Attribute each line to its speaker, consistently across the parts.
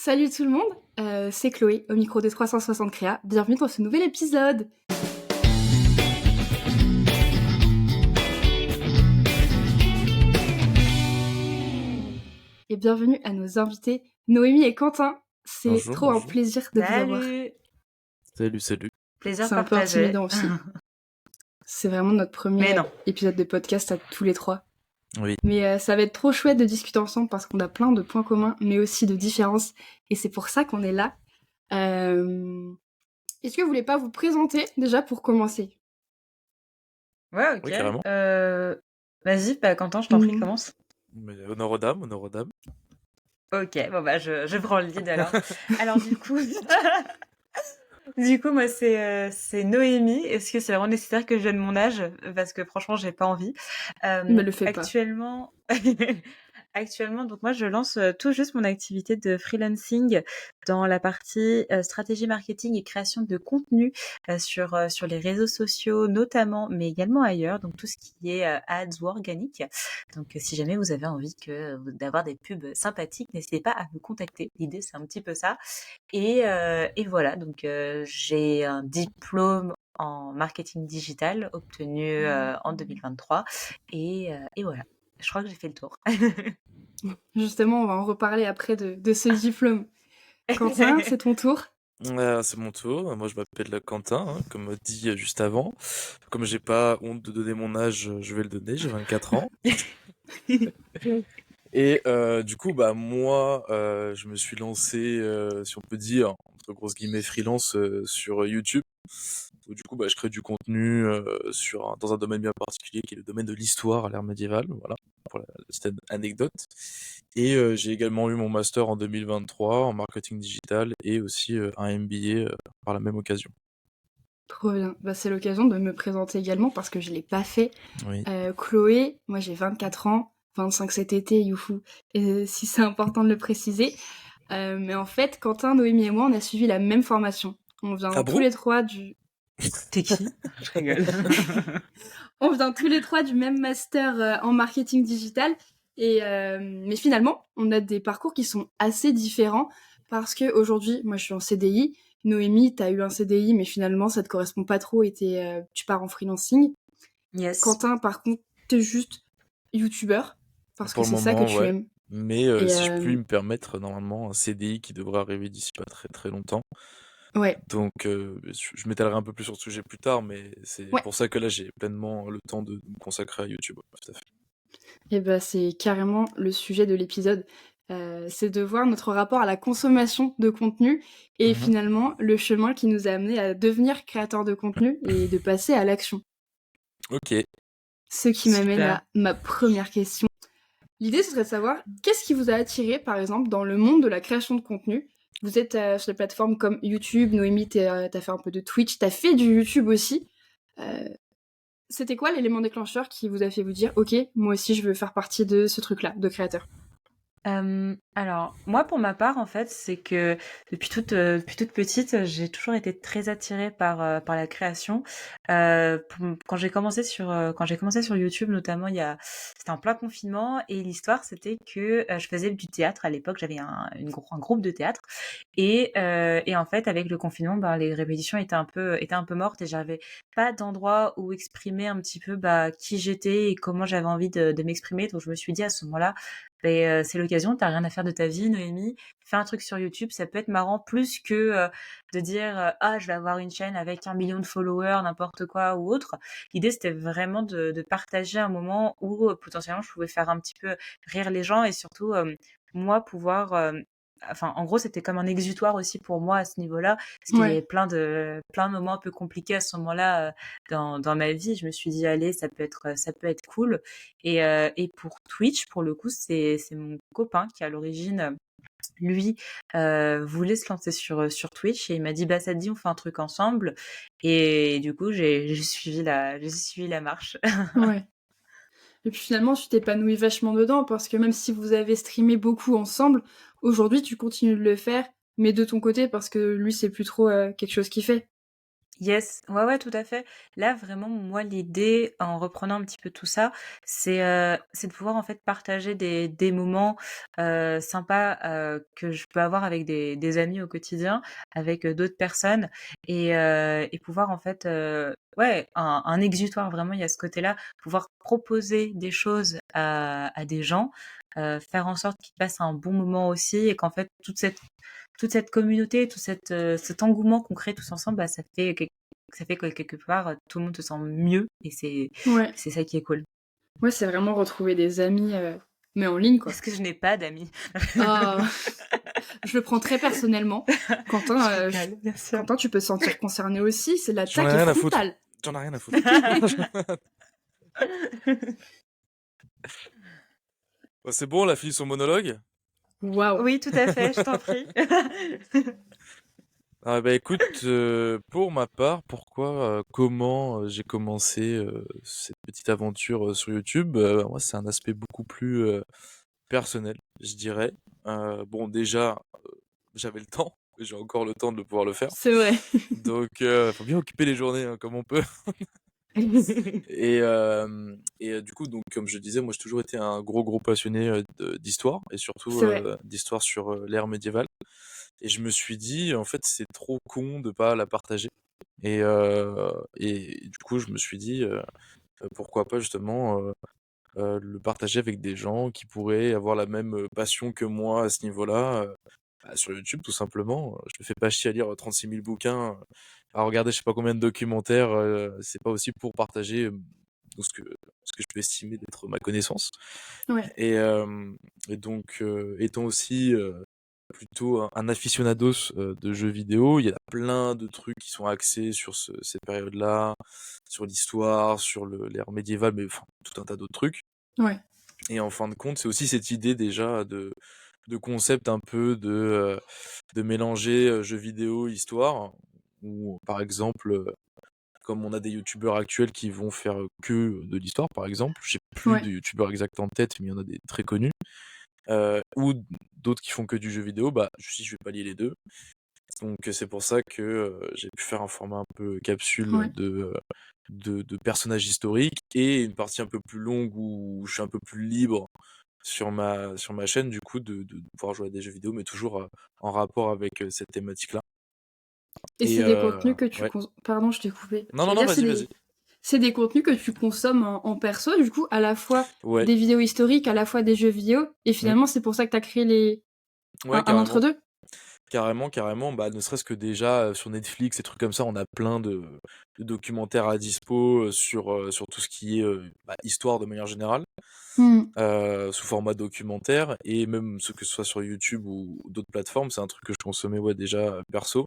Speaker 1: Salut tout le monde, c'est Chloé au micro de 360 Créa. Bienvenue dans ce nouvel épisode. Et bienvenue à nos invités Noémie et Quentin. C'est
Speaker 2: Bonjour,
Speaker 1: trop un
Speaker 2: bonjour.
Speaker 1: plaisir de vous avoir.
Speaker 2: Salut.
Speaker 3: Plaisir
Speaker 1: C'est un peu
Speaker 3: partagé.
Speaker 1: intimidant aussi. C'est vraiment notre
Speaker 3: Mais
Speaker 1: premier
Speaker 3: non.
Speaker 1: épisode de podcast à tous les trois.
Speaker 2: Oui.
Speaker 1: Mais ça va être trop chouette de discuter ensemble parce qu'on a plein de points communs, mais aussi de différences. Et c'est pour ça qu'on est là. Est-ce que vous voulez pas vous présenter déjà pour commencer?
Speaker 3: Ouais, ok.
Speaker 2: Oui, carrément.
Speaker 3: Vas-y, Quentin, je t'en prie,
Speaker 1: Mhm.
Speaker 3: commence.
Speaker 2: Mais honneur aux dames.
Speaker 3: Ok, bon bah je prends le lead alors. Alors du coup, moi c'est Noémie. Est-ce que c'est vraiment nécessaire que je donne mon âge? Parce que franchement, j'ai pas envie.
Speaker 1: Me le fais pas.
Speaker 3: Actuellement, donc moi je lance tout juste mon activité de freelancing dans la partie stratégie marketing et création de contenu sur les réseaux sociaux notamment, mais également ailleurs, donc tout ce qui est ads ou organique. Donc si jamais vous avez envie d'avoir des pubs sympathiques, n'hésitez pas à me contacter. L'idée c'est un petit peu ça. Et voilà, donc j'ai un diplôme en marketing digital obtenu en 2023 et voilà. Je crois que j'ai fait le tour.
Speaker 1: Justement, on va en reparler après de ce diplôme. Quentin, c'est ton tour.
Speaker 2: C'est mon tour. Moi, je m'appelle Quentin, comme dit juste avant. Comme j'ai pas honte de donner mon âge, je vais le donner. J'ai 24 ans. Et du coup, moi, je me suis lancé, si on peut dire, entre grosses guillemets, freelance sur YouTube. Où, du coup, je crée du contenu dans un domaine bien particulier, qui est le domaine de l'histoire à l'ère médiévale. Voilà, pour la petite anecdote. Et j'ai également eu mon master en 2023 en marketing digital et aussi un MBA par la même occasion.
Speaker 1: Trop bien. C'est l'occasion de me présenter également parce que je l'ai pas fait.
Speaker 2: Oui.
Speaker 1: Chloé, moi j'ai 24 ans, 25 cet été, youhou, et si c'est important de le préciser. Mais en fait, Quentin, Noémie et moi, on a suivi la même formation. On vient
Speaker 2: Ah
Speaker 1: tous
Speaker 2: bon?
Speaker 1: les trois du...
Speaker 3: T'es qui? Je rigole.
Speaker 1: On vient tous les trois du même master en marketing digital. Mais finalement, on a des parcours qui sont assez différents parce que aujourd'hui, moi je suis en CDI. Noémie, t'as eu un CDI, mais finalement ça te correspond pas trop et tu pars en freelancing.
Speaker 3: Yes.
Speaker 1: Quentin, par contre, t'es juste youtubeur parce
Speaker 2: Pour
Speaker 1: que
Speaker 2: le
Speaker 1: c'est ça que
Speaker 2: moment,
Speaker 1: tu
Speaker 2: ouais.
Speaker 1: aimes.
Speaker 2: Mais
Speaker 1: Et
Speaker 2: si je puis me permettre, normalement, un CDI qui devrait arriver d'ici pas très très longtemps.
Speaker 1: ouais,
Speaker 2: Donc, je m'étalerai un peu plus sur le sujet plus tard, mais c'est
Speaker 1: ouais.
Speaker 2: pour ça que là, j'ai pleinement le temps de me consacrer à YouTube. Ouais, tout à fait.
Speaker 1: Et c'est carrément le sujet de l'épisode. C'est de voir notre rapport à la consommation de contenu et
Speaker 2: Mhm.
Speaker 1: finalement le chemin qui nous a amené à devenir créateur de contenu et de passer à l'action.
Speaker 2: Ok.
Speaker 1: Ce qui m'amène à ma première question. L'idée, ce serait de savoir qu'est-ce qui vous a attiré, par exemple, dans le monde de la création de contenu. Vous êtes sur des plateformes comme YouTube, Noémie, t'as fait un peu de Twitch, t'as fait du YouTube aussi. Euh, C'était quoi l'élément déclencheur qui vous a fait vous dire « Ok, moi aussi, je veux faire partie de ce truc-là, de créateur ».
Speaker 3: Alors, moi, pour ma part, en fait, c'est que depuis toute petite, j'ai toujours été très attirée par la création. Quand j'ai commencé sur YouTube, notamment, c'était en plein confinement, et l'histoire, c'était que je faisais du théâtre à l'époque. J'avais un groupe de théâtre, et en fait, avec le confinement, les répétitions étaient un peu mortes, et j'avais pas d'endroit où exprimer un petit peu qui j'étais et comment j'avais envie de m'exprimer. Donc, je me suis dit à ce moment-là, c'est l'occasion, t'as rien à faire de ta vie, Noémie, fais un truc sur YouTube, ça peut être marrant plus que de dire ah, je vais avoir une chaîne avec 1 million de followers, n'importe quoi ou autre. L'idée, c'était vraiment de partager un moment où potentiellement je pouvais faire un petit peu rire les gens, et surtout moi pouvoir en gros, c'était comme un exutoire aussi pour moi à ce niveau-là, parce qu'il y avait
Speaker 1: Ouais.
Speaker 3: plein de moments un peu compliqués à ce moment-là dans ma vie. Je me suis dit allez, ça peut être cool. Et pour Twitch, pour le coup, c'est mon copain qui à l'origine, lui, voulait se lancer sur Twitch, et il m'a dit ça te dit, on fait un truc ensemble. Et du coup, j'ai suivi la marche.
Speaker 1: Ouais. Et puis finalement, tu t'épanouis vachement dedans parce que même si vous avez streamé beaucoup ensemble, aujourd'hui, tu continues de le faire, mais de ton côté parce que lui, c'est plus trop quelque chose qu'il fait.
Speaker 3: Yes, ouais, ouais, tout à fait. Là, vraiment, moi, l'idée, en reprenant un petit peu tout ça, c'est de pouvoir en fait partager des moments sympas que je peux avoir avec des amis au quotidien, avec d'autres personnes, et pouvoir en fait, ouais, un exutoire, vraiment, il y a ce côté-là, pouvoir proposer des choses à des gens, faire en sorte qu'ils passent un bon moment aussi, et qu'en fait, toute cette communauté, cet engouement qu'on crée tous ensemble, bah, ça fait que quelque part, tout le monde se sent mieux, et
Speaker 1: Ouais.
Speaker 3: c'est ça qui est cool.
Speaker 1: Ouais, c'est vraiment retrouver des amis, mais en ligne, quoi.
Speaker 3: Parce que je n'ai pas d'amis.
Speaker 1: Ah, je le prends très personnellement. Quentin,
Speaker 3: Je rigole, bien sûr.
Speaker 1: Quentin, tu peux te sentir concerné aussi, c'est
Speaker 2: J'en ai
Speaker 1: l'attaque est
Speaker 2: rien à foutre.
Speaker 1: frontale.
Speaker 2: J'en ai rien à foutre. Bah, c'est bon, la fille son monologue.
Speaker 1: Waouh.
Speaker 3: Oui, tout à fait, je t'en prie.
Speaker 2: Ah bah écoute, pour ma part, pourquoi, comment j'ai commencé cette petite aventure sur YouTube, moi c'est un aspect beaucoup plus personnel, je dirais. Bon déjà, j'avais le temps, j'ai encore le temps de pouvoir le faire.
Speaker 1: C'est vrai.
Speaker 2: Donc faut bien occuper les journées hein, comme on peut. Et du coup, donc comme je disais, moi j'ai toujours été un gros passionné d'histoire et surtout
Speaker 1: C'est vrai.
Speaker 2: d'histoire sur l'ère médiévale. Et je me suis dit, en fait, c'est trop con de pas la partager. Et du coup, je me suis dit, pourquoi pas justement le partager avec des gens qui pourraient avoir la même passion que moi à ce niveau-là, bah, sur YouTube, tout simplement. Je me fais pas chier à lire 36 000 bouquins, à regarder je sais pas combien de documentaires, c'est pas aussi pour partager ce que je peux estimer d'être ma connaissance.
Speaker 1: Ouais.
Speaker 2: Et, euh, et donc, étant aussi plutôt un aficionados de jeux vidéo. Il y a plein de trucs qui sont axés sur cette période-là, sur l'histoire, sur l'ère médiévale, mais enfin, tout un tas d'autres trucs.
Speaker 1: Ouais.
Speaker 2: Et en fin de compte, c'est aussi cette idée déjà de concept un peu de mélanger jeux vidéo, histoire, ou par exemple, comme on a des youtubeurs actuels qui vont faire que de l'histoire, par exemple, j'ai plus
Speaker 1: Ouais.
Speaker 2: de youtubeurs exacts en tête, mais il y en a des très connus, ou d'autres qui font que du jeu vidéo, bah je vais pas lier les deux. Donc c'est pour ça que j'ai pu faire un format un peu capsule
Speaker 1: Ouais.
Speaker 2: de personnages historiques et une partie un peu plus longue où je suis un peu plus libre sur ma chaîne du coup de pouvoir jouer à des jeux vidéo mais toujours en rapport avec cette thématique-là.
Speaker 1: Et
Speaker 2: Et
Speaker 1: c'est des contenus que tu
Speaker 2: ouais.
Speaker 1: pardon, je t'ai coupé.
Speaker 2: Non, non,
Speaker 1: J'allais
Speaker 2: non,
Speaker 1: dire,
Speaker 2: vas-y, vas-y.
Speaker 1: c'est des contenus que tu consommes en perso, du coup, à la fois
Speaker 2: Ouais.
Speaker 1: des vidéos historiques, à la fois des jeux vidéo, et
Speaker 2: Mm.
Speaker 1: finalement, c'est pour ça que tu as créé
Speaker 2: Ouais,
Speaker 1: un
Speaker 2: carrément.
Speaker 1: entre-deux.
Speaker 2: Carrément, bah, ne serait-ce que déjà sur Netflix et trucs comme ça, on a plein de documentaires à dispo sur tout ce qui est bah, histoire de manière générale,
Speaker 1: Hmm.
Speaker 2: sous format documentaire, et même ce que ce soit sur YouTube ou d'autres plateformes, c'est un truc que je consommais ouais, déjà perso.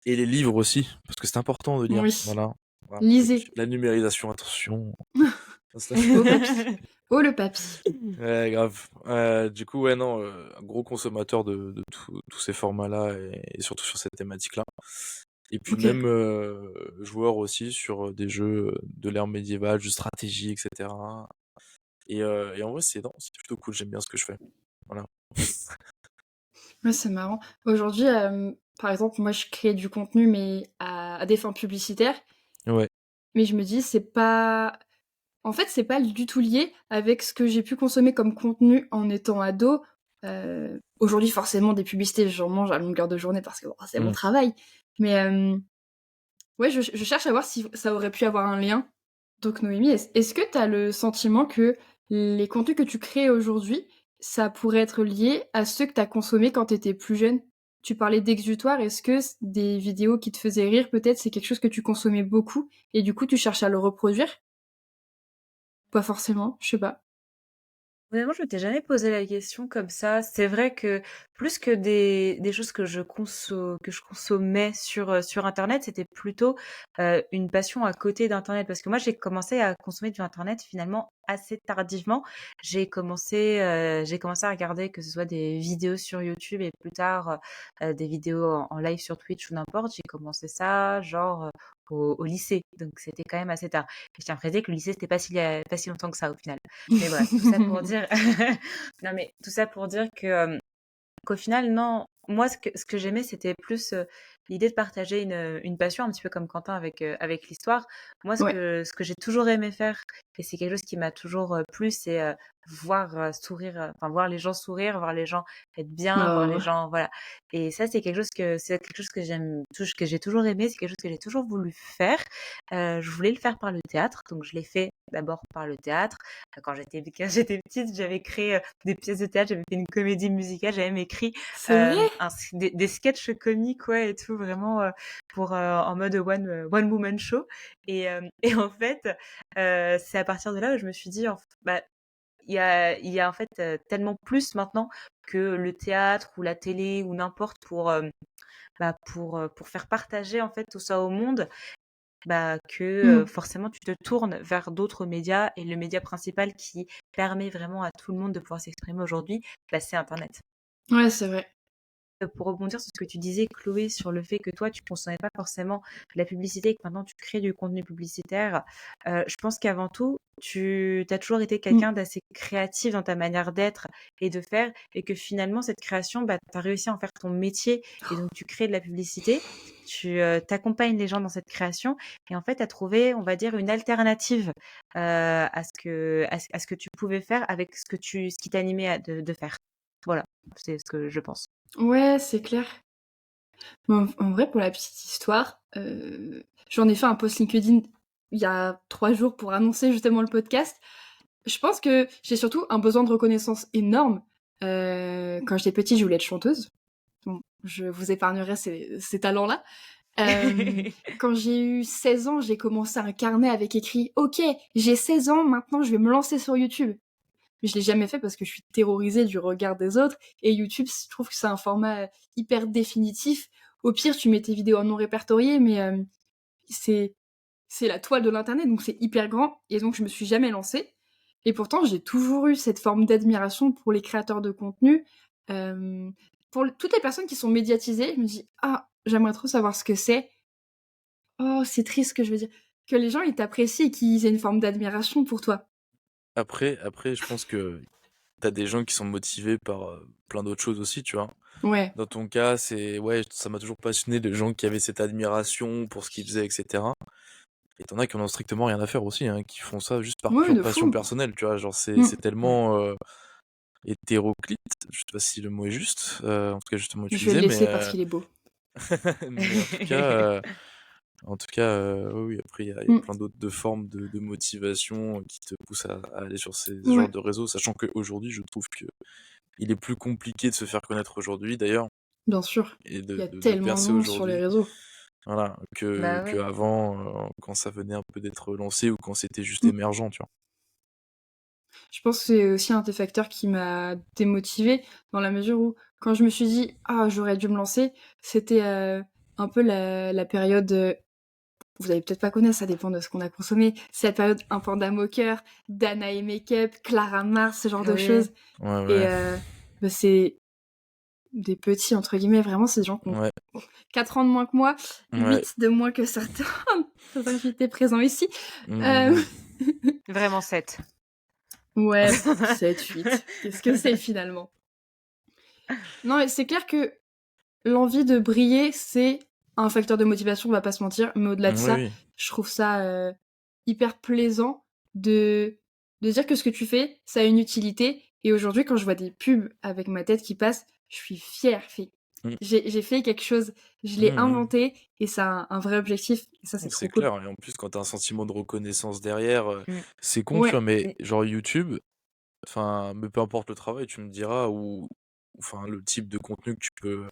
Speaker 2: Et les livres aussi, parce que c'est important de lire.
Speaker 1: Oui.
Speaker 2: Voilà. Voilà.
Speaker 1: Lisez.
Speaker 2: La numérisation, attention.
Speaker 1: Au papy. Oh, le papy.
Speaker 2: Ouais, grave. Du coup, ouais, non, un gros consommateur de tous ces formats-là et surtout sur cette thématique-là. Et puis
Speaker 1: Ok.
Speaker 2: même joueur aussi sur des jeux de l'ère médiévale, jeux stratégie, etc. Et en vrai, non, c'est plutôt cool, j'aime bien ce que je fais. Voilà.
Speaker 1: Ouais, c'est marrant. Aujourd'hui, par exemple, moi, je crée du contenu, mais à des fins publicitaires.
Speaker 2: Ouais.
Speaker 1: Mais je me dis, c'est pas... En fait, c'est pas du tout lié avec ce que j'ai pu consommer comme contenu en étant ado. Aujourd'hui, forcément, des publicités, j'en mange à longueur de journée parce que bon, c'est mon
Speaker 2: Mm.
Speaker 1: travail. Mais ouais, je cherche à voir si ça aurait pu avoir un lien. Donc, Noémie, est-ce que tu as le sentiment que les contenus que tu crées aujourd'hui, ça pourrait être lié à ceux que tu as consommés quand tu étais plus jeune? Tu parlais d'exutoire, est-ce que des vidéos qui te faisaient rire, peut-être, c'est quelque chose que tu consommais beaucoup et du coup, tu cherches à le reproduire? Pas forcément, je sais pas.
Speaker 3: Honnêtement, je m'étais jamais posé la question comme ça. C'est vrai que plus que des choses que je consommais sur Internet, c'était plutôt une passion à côté d'Internet. Parce que moi, j'ai commencé à consommer du Internet finalement assez tardivement. J'ai commencé à regarder que ce soit des vidéos sur YouTube et plus tard des vidéos en live sur Twitch ou n'importe. J'ai commencé ça genre au lycée. Donc c'était quand même assez tard. Et je tiens à préciser que le lycée, c'était pas si longtemps que ça au final. Mais bref, tout ça pour dire non mais tout ça pour dire que, qu'au final, non, moi, ce que j'aimais, c'était plus l'idée de partager une passion, un petit peu comme Quentin avec l'histoire. Moi, ce
Speaker 1: Ouais.
Speaker 3: que, ce que j'ai toujours aimé faire, et c'est quelque chose qui m'a toujours plu, c'est voir sourire, enfin voir les gens sourire, voir les gens être bien, voir les
Speaker 1: Oh.
Speaker 3: gens, voilà. Et ça, c'est quelque chose que que j'ai toujours aimé, c'est quelque chose que j'ai toujours voulu faire. Je voulais le faire par le théâtre, donc je l'ai fait d'abord par le théâtre. Quand j'étais petite, j'avais créé des pièces de théâtre, j'avais fait une comédie musicale, j'avais même écrit
Speaker 1: C'est vrai?
Speaker 3: des sketchs comiques, ouais, et tout, vraiment en mode one woman show. Et en fait, c'est à partir de là où je me suis dit, bah, il y a en fait tellement plus maintenant que le théâtre ou la télé ou n'importe pour faire partager en fait tout ça au monde, bah, que
Speaker 1: Mm.
Speaker 3: forcément tu te tournes vers d'autres médias, et le média principal qui permet vraiment à tout le monde de pouvoir s'exprimer aujourd'hui, bah, c'est Internet.
Speaker 1: Ouais, c'est vrai.
Speaker 3: Pour rebondir sur ce que tu disais, Chloé, sur le fait que toi, tu ne consommais pas forcément de la publicité et que maintenant tu crées du contenu publicitaire, je pense qu'avant tout, tu as toujours été
Speaker 1: Mm.
Speaker 3: quelqu'un d'assez créatif dans ta manière d'être et de faire, et que finalement, cette création, bah, tu as réussi à en faire ton métier, et donc tu crées de la publicité, tu accompagnes les gens dans cette création, et en fait, tu as trouvé, on va dire, une alternative à ce que tu pouvais faire avec ce qui t'animait de faire. Voilà, c'est ce que je pense.
Speaker 1: Ouais, c'est clair. Mais en vrai, pour la petite histoire, j'en ai fait un post LinkedIn il y a 3 jours pour annoncer justement le podcast. Je pense que j'ai surtout un besoin de reconnaissance énorme. Quand j'étais petite, je voulais être chanteuse. Bon, je vous épargnerai ces talents-là. Quand j'ai eu 16 ans, j'ai commencé un carnet avec écrit OK, j'ai 16 ans, maintenant je vais me lancer sur YouTube. Mais je l'ai jamais fait parce que je suis terrorisée du regard des autres. Et YouTube, je trouve que c'est un format hyper définitif. Au pire, tu mets tes vidéos non répertoriées, mais c'est c'est la toile de l'internet, donc c'est hyper grand. Et donc je me suis jamais lancée. Et pourtant, j'ai toujours eu cette forme d'admiration pour les créateurs de contenu. Toutes les personnes qui sont médiatisées, je me dis ah, j'aimerais trop savoir ce que c'est. Oh, c'est triste ce que je veux dire. Que les gens ils t'apprécient et qu'ils aient une forme d'admiration pour toi.
Speaker 2: Après, je pense que t'as des gens qui sont motivés par plein d'autres choses aussi, tu vois.
Speaker 1: Ouais.
Speaker 2: Dans ton cas, ouais, ça m'a toujours passionné les gens qui avaient cette admiration pour ce qu'ils faisaient, etc. Et t'en as qui en ont strictement rien à faire aussi, hein, qui font ça juste par
Speaker 1: Ouais,
Speaker 2: pure
Speaker 1: de
Speaker 2: passion
Speaker 1: fou.
Speaker 2: personnelle, tu vois. Genre, c'est
Speaker 1: Mm.
Speaker 2: tellement hétéroclite, je sais pas si le mot est juste, en tout cas justement
Speaker 1: Je vais
Speaker 2: utilisé,
Speaker 1: le laisser parce qu'il est beau.
Speaker 2: mais en tout cas, oui, oui, après il y a
Speaker 1: Mm.
Speaker 2: plein d'autres de formes de motivation qui te poussent à aller sur ce genre
Speaker 1: Ouais,
Speaker 2: de réseau, sachant qu'aujourd'hui, je trouve que il est plus compliqué de se faire connaître aujourd'hui d'ailleurs,
Speaker 1: bien sûr.
Speaker 2: et
Speaker 1: Il y a
Speaker 2: de
Speaker 1: tellement de
Speaker 2: percer
Speaker 1: monde sur les
Speaker 2: aujourd'hui,
Speaker 1: réseaux.
Speaker 2: voilà,
Speaker 3: Bah
Speaker 2: que
Speaker 3: ouais.
Speaker 2: avant, quand ça venait un peu d'être lancé ou quand c'était juste
Speaker 1: Mm.
Speaker 2: émergent, tu vois.
Speaker 1: Je pense que c'est aussi un des facteurs qui m'a démotivée dans la mesure où quand je me suis dit ah j'aurais dû me lancer, c'était un peu la période. Vous allez peut-être pas connaître, ça dépend de ce qu'on a consommé. C'est la période un panda moqueur, Dana et Makeup, Clara Mars, ce genre de
Speaker 3: Oui.
Speaker 1: choses.
Speaker 2: Ouais,
Speaker 1: Et
Speaker 2: ouais,
Speaker 1: bah, c'est des petits entre guillemets, vraiment c'est des gens qui ont
Speaker 2: ouais,
Speaker 1: 4 ans de moins que moi,
Speaker 2: ouais.
Speaker 1: 8 de moins que certains invités présents ici.
Speaker 2: Mm, mm,
Speaker 1: Euh,
Speaker 2: mm.
Speaker 3: Vraiment 7.
Speaker 1: ouais, 7, 8. Qu'est-ce que c'est finalement? Non, mais c'est clair que l'envie de briller, c'est un facteur de motivation, on va pas se mentir. Mais au-delà de
Speaker 2: Oui,
Speaker 1: ça,
Speaker 2: oui.
Speaker 1: je trouve ça hyper plaisant de, de dire que ce que tu fais, ça a une utilité. Et aujourd'hui, quand je vois des pubs avec ma tête qui passe, je suis fière.
Speaker 2: Mm,
Speaker 1: J'ai fait quelque chose, je l'ai
Speaker 2: mm,
Speaker 1: inventé et ça a un vrai objectif. Et ça, c'est trop
Speaker 2: c'est
Speaker 1: cool.
Speaker 2: clair, et en plus, quand t'as un sentiment de reconnaissance derrière,
Speaker 3: Mm.
Speaker 2: c'est con, tu vois,
Speaker 1: Ouais,
Speaker 2: mais genre YouTube, enfin, mais peu importe le travail, tu me diras, ou enfin, le type de contenu que tu peux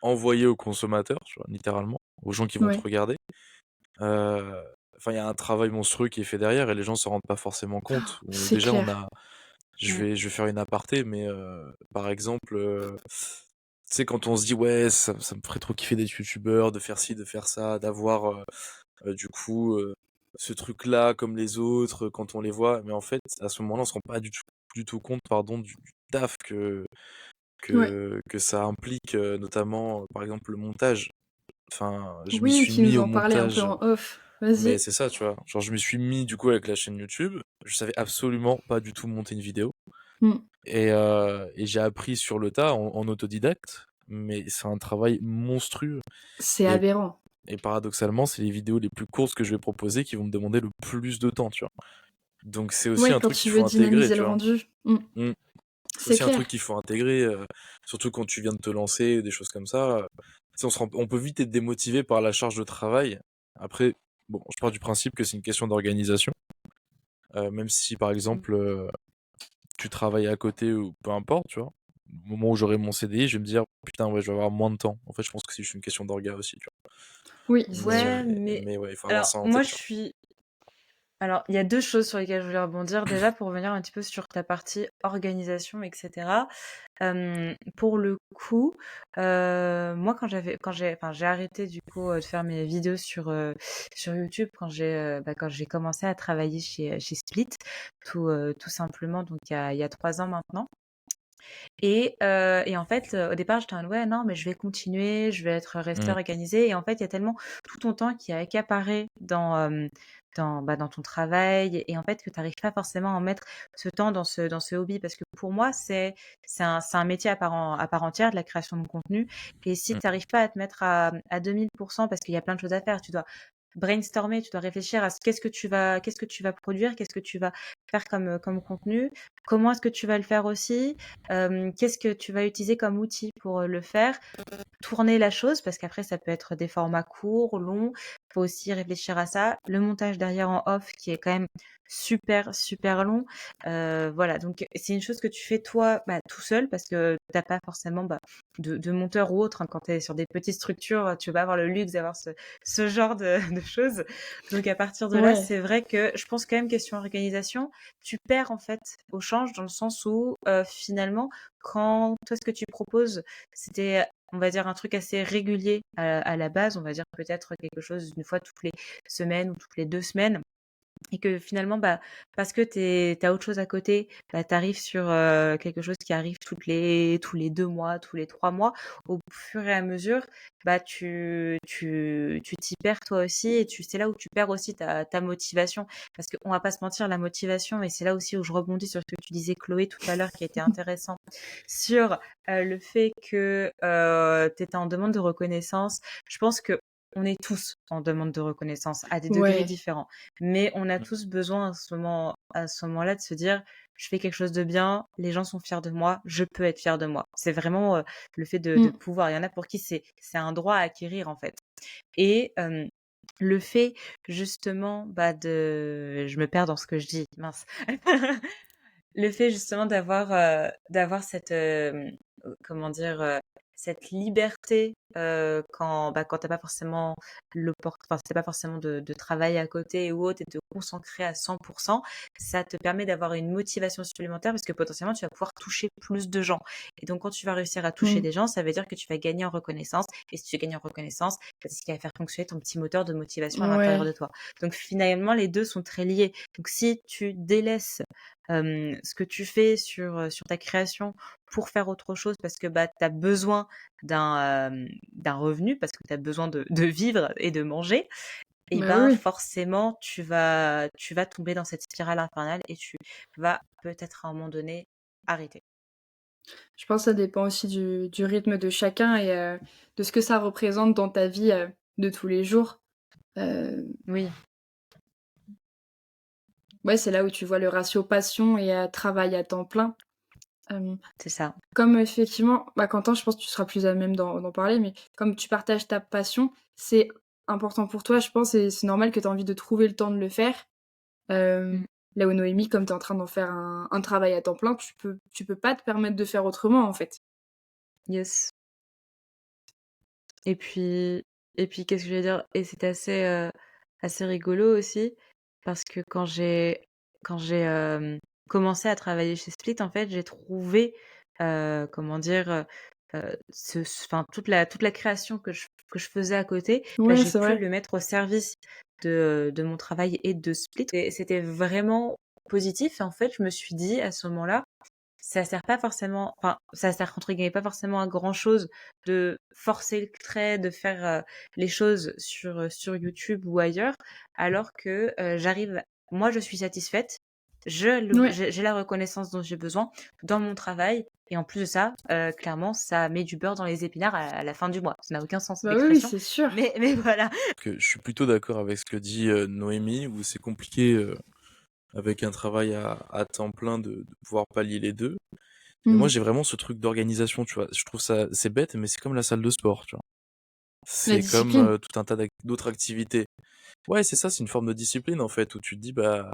Speaker 2: envoyer aux consommateurs, tu vois, littéralement, aux gens qui vont te
Speaker 1: ouais.
Speaker 2: regarder, euh, enfin, il y a un travail monstrueux qui est fait derrière et les gens s'en rendent pas forcément compte.
Speaker 1: C'est
Speaker 2: Déjà,
Speaker 1: clair.
Speaker 3: Mm.
Speaker 2: je vais faire une aparté, mais par exemple, tu sais, quand on se dit, ouais, ça me ferait trop kiffer d'être youtubeur, de faire ci, de faire ça, d'avoir du coup ce truc-là comme les autres quand on les voit, mais en fait, à ce moment-là, on se rend pas du tout compte, pardon, du taf
Speaker 1: Ouais.
Speaker 2: que ça implique, notamment, par exemple, le montage. Enfin, je m'y
Speaker 1: Oui,
Speaker 2: suis
Speaker 1: tu
Speaker 2: mis
Speaker 1: nous
Speaker 2: au
Speaker 1: en parlais un peu
Speaker 2: montage,
Speaker 1: en off.
Speaker 2: mais
Speaker 1: Vas-y.
Speaker 2: c'est ça, tu vois. Genre, je me suis mis du coup avec la chaîne YouTube. Je savais absolument pas du tout monter une vidéo.
Speaker 1: Mm.
Speaker 2: Et j'ai appris sur le tas en autodidacte. mais c'est un travail monstrueux.
Speaker 1: C'est
Speaker 2: Et,
Speaker 1: aberrant.
Speaker 2: et paradoxalement, c'est les vidéos les plus courtes que je vais proposer qui vont me demander le plus de temps, tu vois. Donc c'est aussi
Speaker 1: Oui,
Speaker 2: un
Speaker 1: quand
Speaker 2: truc
Speaker 1: tu
Speaker 2: qu'il
Speaker 1: veux
Speaker 2: faut intégrer,
Speaker 1: dynamiser le
Speaker 2: tu vois.
Speaker 1: rendu.
Speaker 2: Mm. C'est
Speaker 1: C'est
Speaker 2: aussi un
Speaker 1: clair.
Speaker 2: truc qu'il faut intégrer, surtout quand tu viens de te lancer, des choses comme ça. Tu sais, on peut vite être démotivé par la charge de travail. Après, bon, je pars du principe que c'est une question d'organisation. Même si, par
Speaker 3: Mm.
Speaker 2: exemple, tu travailles à côté ou peu importe, tu vois. Au moment où j'aurai mon CDI, je vais me dire, putain, ouais, je vais avoir moins de temps. En fait, je pense que c'est juste une question d'orga aussi, tu vois.
Speaker 1: Oui, c'est sûr.
Speaker 3: Ouais, mais
Speaker 2: Mais ouais, il faut avoir
Speaker 3: alors
Speaker 2: ça en
Speaker 3: moi
Speaker 2: tête,
Speaker 3: je
Speaker 2: tu vois.
Speaker 3: suis alors, il y a 2 choses sur lesquelles je voulais rebondir. Déjà, pour revenir un petit peu sur ta partie organisation, et cetera. Pour le coup, moi, j'ai arrêté du coup, de faire mes vidéos sur YouTube quand j'ai commencé à travailler chez Split, tout simplement, donc il y a 3 ans maintenant. Et en fait, au départ, j'étais en mode: «Ouais, non, mais je vais continuer, je vais rester
Speaker 2: Mm,
Speaker 3: organisée» et en fait, il y a tellement tout ton temps qui est accaparé dans ton travail et en fait, que tu arrives pas forcément à mettre ce temps dans ce hobby. Parce que pour moi, c'est un métier à part entière, de la création de contenu et si
Speaker 2: mm,
Speaker 3: tu arrives pas à te mettre à 2000 parce qu'il y a plein de choses à faire, tu dois brainstormer, tu dois réfléchir à qu'est-ce que tu vas produire, qu'est-ce que tu vas faire comme contenu, comment est-ce que tu vas le faire aussi, qu'est-ce que tu vas utiliser comme outil pour le faire, tourner la chose, parce qu'après ça peut être des formats courts, longs, faut aussi réfléchir à ça, le montage derrière en off qui est quand même super super long, voilà, donc c'est une chose que tu fais toi, tout seul parce que t'as pas forcément de monteur ou autre, hein. Quand tu es sur des petites structures, tu vas avoir le luxe d'avoir ce genre de choses, donc à partir de là,
Speaker 1: Ouais.
Speaker 3: c'est vrai que je pense quand même question organisation, tu perds en fait au change dans le sens où finalement quand toi ce que tu proposes c'était on va dire un truc assez régulier à la base, on va dire peut-être quelque chose une fois toutes les semaines ou toutes les 2 semaines. Et que finalement, parce que t'as autre chose à côté, t'arrives sur quelque chose qui arrive tous les 2 mois, tous les 3 mois. Au fur et à mesure, tu t'y perds toi aussi et c'est là où tu perds aussi ta motivation. Parce qu'on va pas se mentir, la motivation, et c'est là aussi où je rebondis sur ce que tu disais Chloé tout à l'heure, qui a été intéressant, sur le fait que tu étais en demande de reconnaissance. Je pense que on est tous en demande de reconnaissance à des degrés
Speaker 1: Ouais.
Speaker 3: différents. Mais on a
Speaker 2: mm,
Speaker 3: tous besoin à ce moment-là de se dire, je fais quelque chose de bien, les gens sont fiers de moi, je peux être fier de moi. C'est vraiment le fait de
Speaker 1: Mm.
Speaker 3: pouvoir. Il y en a pour qui c'est un droit à acquérir en fait. Et le fait justement je me perds dans ce que je dis, mince. Le fait justement d'avoir comment dire, cette liberté, quand t'as pas forcément enfin, si tu pas forcément de travail à côté ou autre et te concentrer à 100, ça te permet d'avoir une motivation supplémentaire parce que potentiellement tu vas pouvoir toucher plus de gens. Et donc quand tu vas réussir à toucher
Speaker 1: Mm.
Speaker 3: des gens, ça veut dire que tu vas gagner en reconnaissance et si tu gagnes en reconnaissance, c'est ce qui va faire fonctionner ton petit moteur de motivation à l'intérieur de
Speaker 1: Ouais.
Speaker 3: toi. Donc finalement, les 2 sont très liés. Donc si tu délaisses ce que tu fais sur ta création pour faire autre chose parce que tu as besoin d'un revenu, parce que tu as besoin de vivre et de manger, et
Speaker 1: Bah oui, oui.
Speaker 3: forcément tu vas tomber dans cette spirale infernale et tu vas peut-être à un moment donné arrêter.
Speaker 1: Je pense que ça dépend aussi du rythme de chacun et de ce que ça représente dans ta vie, de tous les jours. Heu,
Speaker 3: Oui,
Speaker 1: ouais, c'est là où tu vois le ratio passion et travail à temps plein. Hem,
Speaker 3: c'est ça.
Speaker 1: Comme effectivement, Quentin, je pense que tu seras plus à même d'en parler, mais comme tu partages ta passion, c'est important pour toi, je pense et c'est normal que tu aies envie de trouver le temps de le faire. Hem,
Speaker 3: Mmh.
Speaker 1: Là où Noémie, comme tu es en train d'en faire un travail à temps plein, tu peux pas te permettre de faire autrement, en fait.
Speaker 3: Yes. Et puis qu'est-ce que je vais dire? Et c'était assez rigolo aussi parce que quand j'ai commencé à travailler chez Split, en fait, j'ai trouvé, comment dire? Enfin, toute la création que je faisais à côté,
Speaker 1: Ouais,
Speaker 3: j'ai
Speaker 1: c'est
Speaker 3: pu
Speaker 1: vrai.
Speaker 3: le mettre au service de mon travail et de Split et c'était vraiment positif et en fait, je me suis dit à ce moment-là ça sert pas forcément enfin, ça sert entre guillemets «pas forcément à grand chose» de forcer le trait, de faire, les choses sur YouTube ou ailleurs, alors que, moi je suis satisfaite,
Speaker 1: Ouais.
Speaker 3: j'ai la reconnaissance dont j'ai besoin dans mon travail Et en plus de ça, clairement, ça met du beurre dans les épinards à la fin du mois. Ça n'a aucun sens,
Speaker 1: Bah oui,
Speaker 3: l'expression.
Speaker 1: c'est sûr.
Speaker 3: Mais voilà.
Speaker 2: Que je suis plutôt d'accord avec ce que dit Noémie, où c'est compliqué avec un travail à temps plein de pouvoir pallier les deux. Mais moi, j'ai vraiment ce truc d'organisation, tu vois. Je trouve ça, c'est bête, mais c'est comme la salle de sport, tu vois.
Speaker 1: La
Speaker 2: C'est comme
Speaker 1: discipline.
Speaker 2: tout un tas d'autres activités. Ouais, c'est ça, c'est une forme de discipline, en fait, où tu te dis, bah,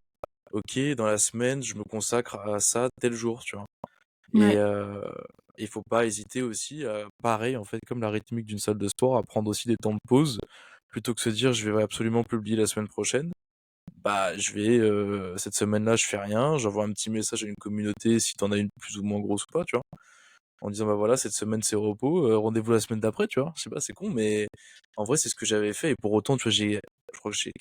Speaker 2: ok, dans la semaine, je me consacre à ça tel jour, tu vois. Et
Speaker 1: Ouais.
Speaker 2: il faut pas hésiter aussi, pareil, en fait, comme la rythmique d'une salle de sport, à prendre aussi des temps de pause, plutôt que se dire, je vais absolument publier la semaine prochaine. Bah, cette semaine-là, je fais rien, j'envoie un petit message à une communauté si t'en as une plus ou moins grosse ou pas, tu vois, en disant, bah voilà, cette semaine c'est repos, rendez-vous la semaine d'après, tu vois. Je sais pas, c'est con, mais en vrai, c'est ce que j'avais fait, et pour autant, tu vois, je crois que j'ai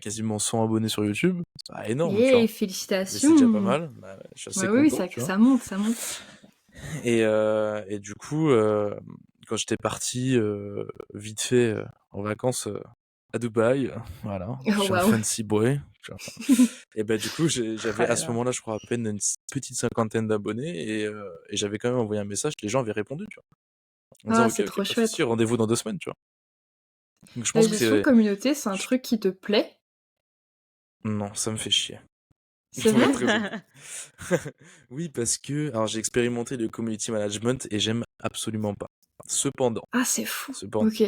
Speaker 2: quasiment 100 abonnés sur YouTube, c'est pas énorme, tu vois,
Speaker 1: Et
Speaker 2: mais c'est déjà pas
Speaker 1: félicitations.
Speaker 2: mal, bah, je suis assez
Speaker 1: Bah oui,
Speaker 2: content,
Speaker 1: ça,
Speaker 2: tu vois.
Speaker 1: ça monte, ça monte.
Speaker 2: Et du coup, quand j'étais parti vite fait en vacances à Dubaï, voilà, je
Speaker 1: Oh
Speaker 2: suis un
Speaker 1: waouh.
Speaker 2: fancy boy, tu vois. Et ben du coup,
Speaker 3: Oh
Speaker 2: j'avais à
Speaker 3: là
Speaker 2: ce
Speaker 3: là.
Speaker 2: moment-là, je crois, à peine une petite cinquantaine d'abonnés et j'avais quand même envoyé un message, les gens avaient répondu, tu vois, en disant
Speaker 1: Ah,
Speaker 2: ok,
Speaker 1: c'est
Speaker 2: ok,
Speaker 1: trop
Speaker 2: pas de souci,
Speaker 1: chouette.
Speaker 2: rendez-vous dans 2 semaines, tu vois. Donc je
Speaker 1: La
Speaker 2: pense que
Speaker 1: gestion de
Speaker 2: c'est...
Speaker 1: communauté, c'est un truc qui te plaît?
Speaker 2: Non, ça me fait chier,
Speaker 1: C'est
Speaker 2: pour
Speaker 1: vrai?
Speaker 2: être très honnête. Oui, parce que alors j'ai expérimenté le community management et j'aime absolument pas. Cependant,
Speaker 1: Ah, c'est fou.
Speaker 2: cependant,
Speaker 1: Ok.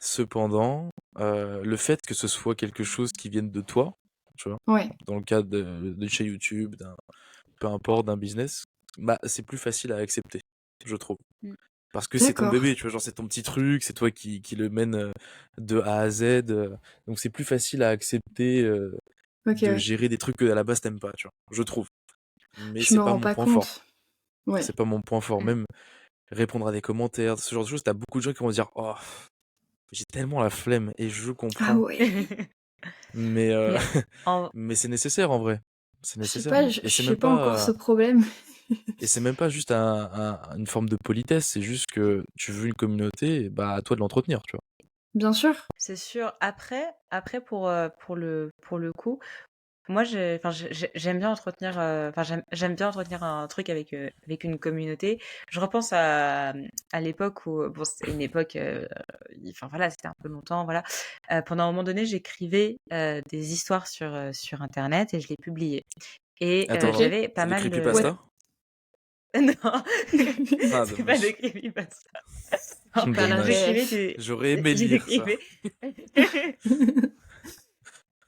Speaker 2: Cependant, le fait que ce soit quelque chose qui vienne de toi, tu vois,
Speaker 1: Ouais.
Speaker 2: dans le cadre de chez YouTube, peu importe, d'un business, bah, c'est plus facile à accepter, je trouve.
Speaker 3: Mm.
Speaker 2: Parce que c'est ton
Speaker 1: D'accord.
Speaker 2: bébé, tu vois, genre c'est ton petit truc, c'est toi qui le mène de A à Z, donc c'est plus facile à accepter
Speaker 1: Ok,
Speaker 2: de
Speaker 1: ouais.
Speaker 2: gérer des trucs que à la base t'aimes pas, tu vois, je trouve. Mais
Speaker 1: Je
Speaker 2: c'est
Speaker 1: me
Speaker 2: pas
Speaker 1: rends
Speaker 2: mon
Speaker 1: pas
Speaker 2: point fort.
Speaker 1: compte. Ouais.
Speaker 2: C'est pas mon point fort.
Speaker 3: Mm.
Speaker 2: Même répondre à des commentaires, ce genre de choses, t'as beaucoup de gens qui vont dire, oh, j'ai tellement la flemme, et je
Speaker 1: Ah
Speaker 2: comprends.
Speaker 1: ouais.
Speaker 2: Mais,
Speaker 3: Mais en,
Speaker 2: mais c'est nécessaire en vrai. C'est
Speaker 1: Je sais
Speaker 2: nécessaire.
Speaker 1: pas,
Speaker 2: Et c'est
Speaker 1: j'ai
Speaker 2: même
Speaker 1: pas encore ce
Speaker 2: pas,
Speaker 1: problème.
Speaker 2: et c'est même pas juste une forme de politesse, c'est juste que tu veux une communauté, et bah à toi de l'entretenir, tu vois.
Speaker 1: Bien sûr.
Speaker 3: c'est sûr. Après pour le coup, moi, enfin, j'aime bien entretenir, enfin, j'aime bien entretenir un truc avec une communauté. Je repense à l'époque où, bon, c'était une époque, enfin voilà, c'était un peu longtemps, voilà. Pendant un moment donné, j'écrivais des histoires sur Internet et je les publiais. Et
Speaker 2: Attends, non.
Speaker 1: Ok.
Speaker 3: j'avais pas
Speaker 2: C'est des
Speaker 3: mal de...
Speaker 1: Ouais.
Speaker 2: creepypasta?
Speaker 3: Non,
Speaker 2: Ah,
Speaker 3: c'est pas des
Speaker 2: dommage.
Speaker 3: creepypasta. Non,
Speaker 1: Pas la
Speaker 2: Dommage.
Speaker 3: j'écrivais
Speaker 1: ref.
Speaker 3: des...
Speaker 2: J'aurais aimé lire ça.
Speaker 3: J'écrivais...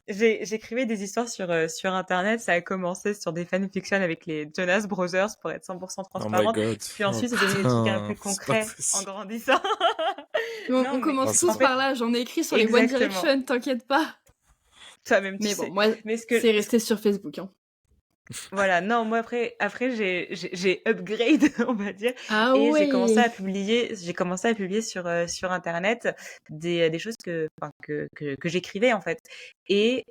Speaker 3: J'écrivais des histoires sur Internet. Ça a commencé sur des fanfictions avec les Jonas Brothers pour être 100%
Speaker 2: Oh my
Speaker 3: transparente.
Speaker 2: god.
Speaker 3: Puis
Speaker 2: Oh
Speaker 3: ensuite, c'est devenu des trucs un peu
Speaker 2: putain. C'est pas
Speaker 3: concrets en
Speaker 2: possible.
Speaker 3: grandissant. Non,
Speaker 1: On
Speaker 3: mais
Speaker 2: Oh,
Speaker 1: commence
Speaker 2: c'est
Speaker 3: en
Speaker 1: tous
Speaker 2: pas...
Speaker 3: fait,
Speaker 1: par là, j'en ai écrit sur les One
Speaker 3: exactement.
Speaker 1: Direction, t'inquiète pas.
Speaker 3: Toi-même, tu
Speaker 1: Mais bon,
Speaker 3: sais.
Speaker 1: moi,
Speaker 3: Mais
Speaker 1: c'est resté sur Facebook, hein.
Speaker 3: voilà, non, moi après j'ai upgrade, on va dire,
Speaker 1: Ah
Speaker 3: et
Speaker 1: ouais.
Speaker 3: j'ai commencé à publier sur Internet des choses enfin, que j'écrivais en fait. Et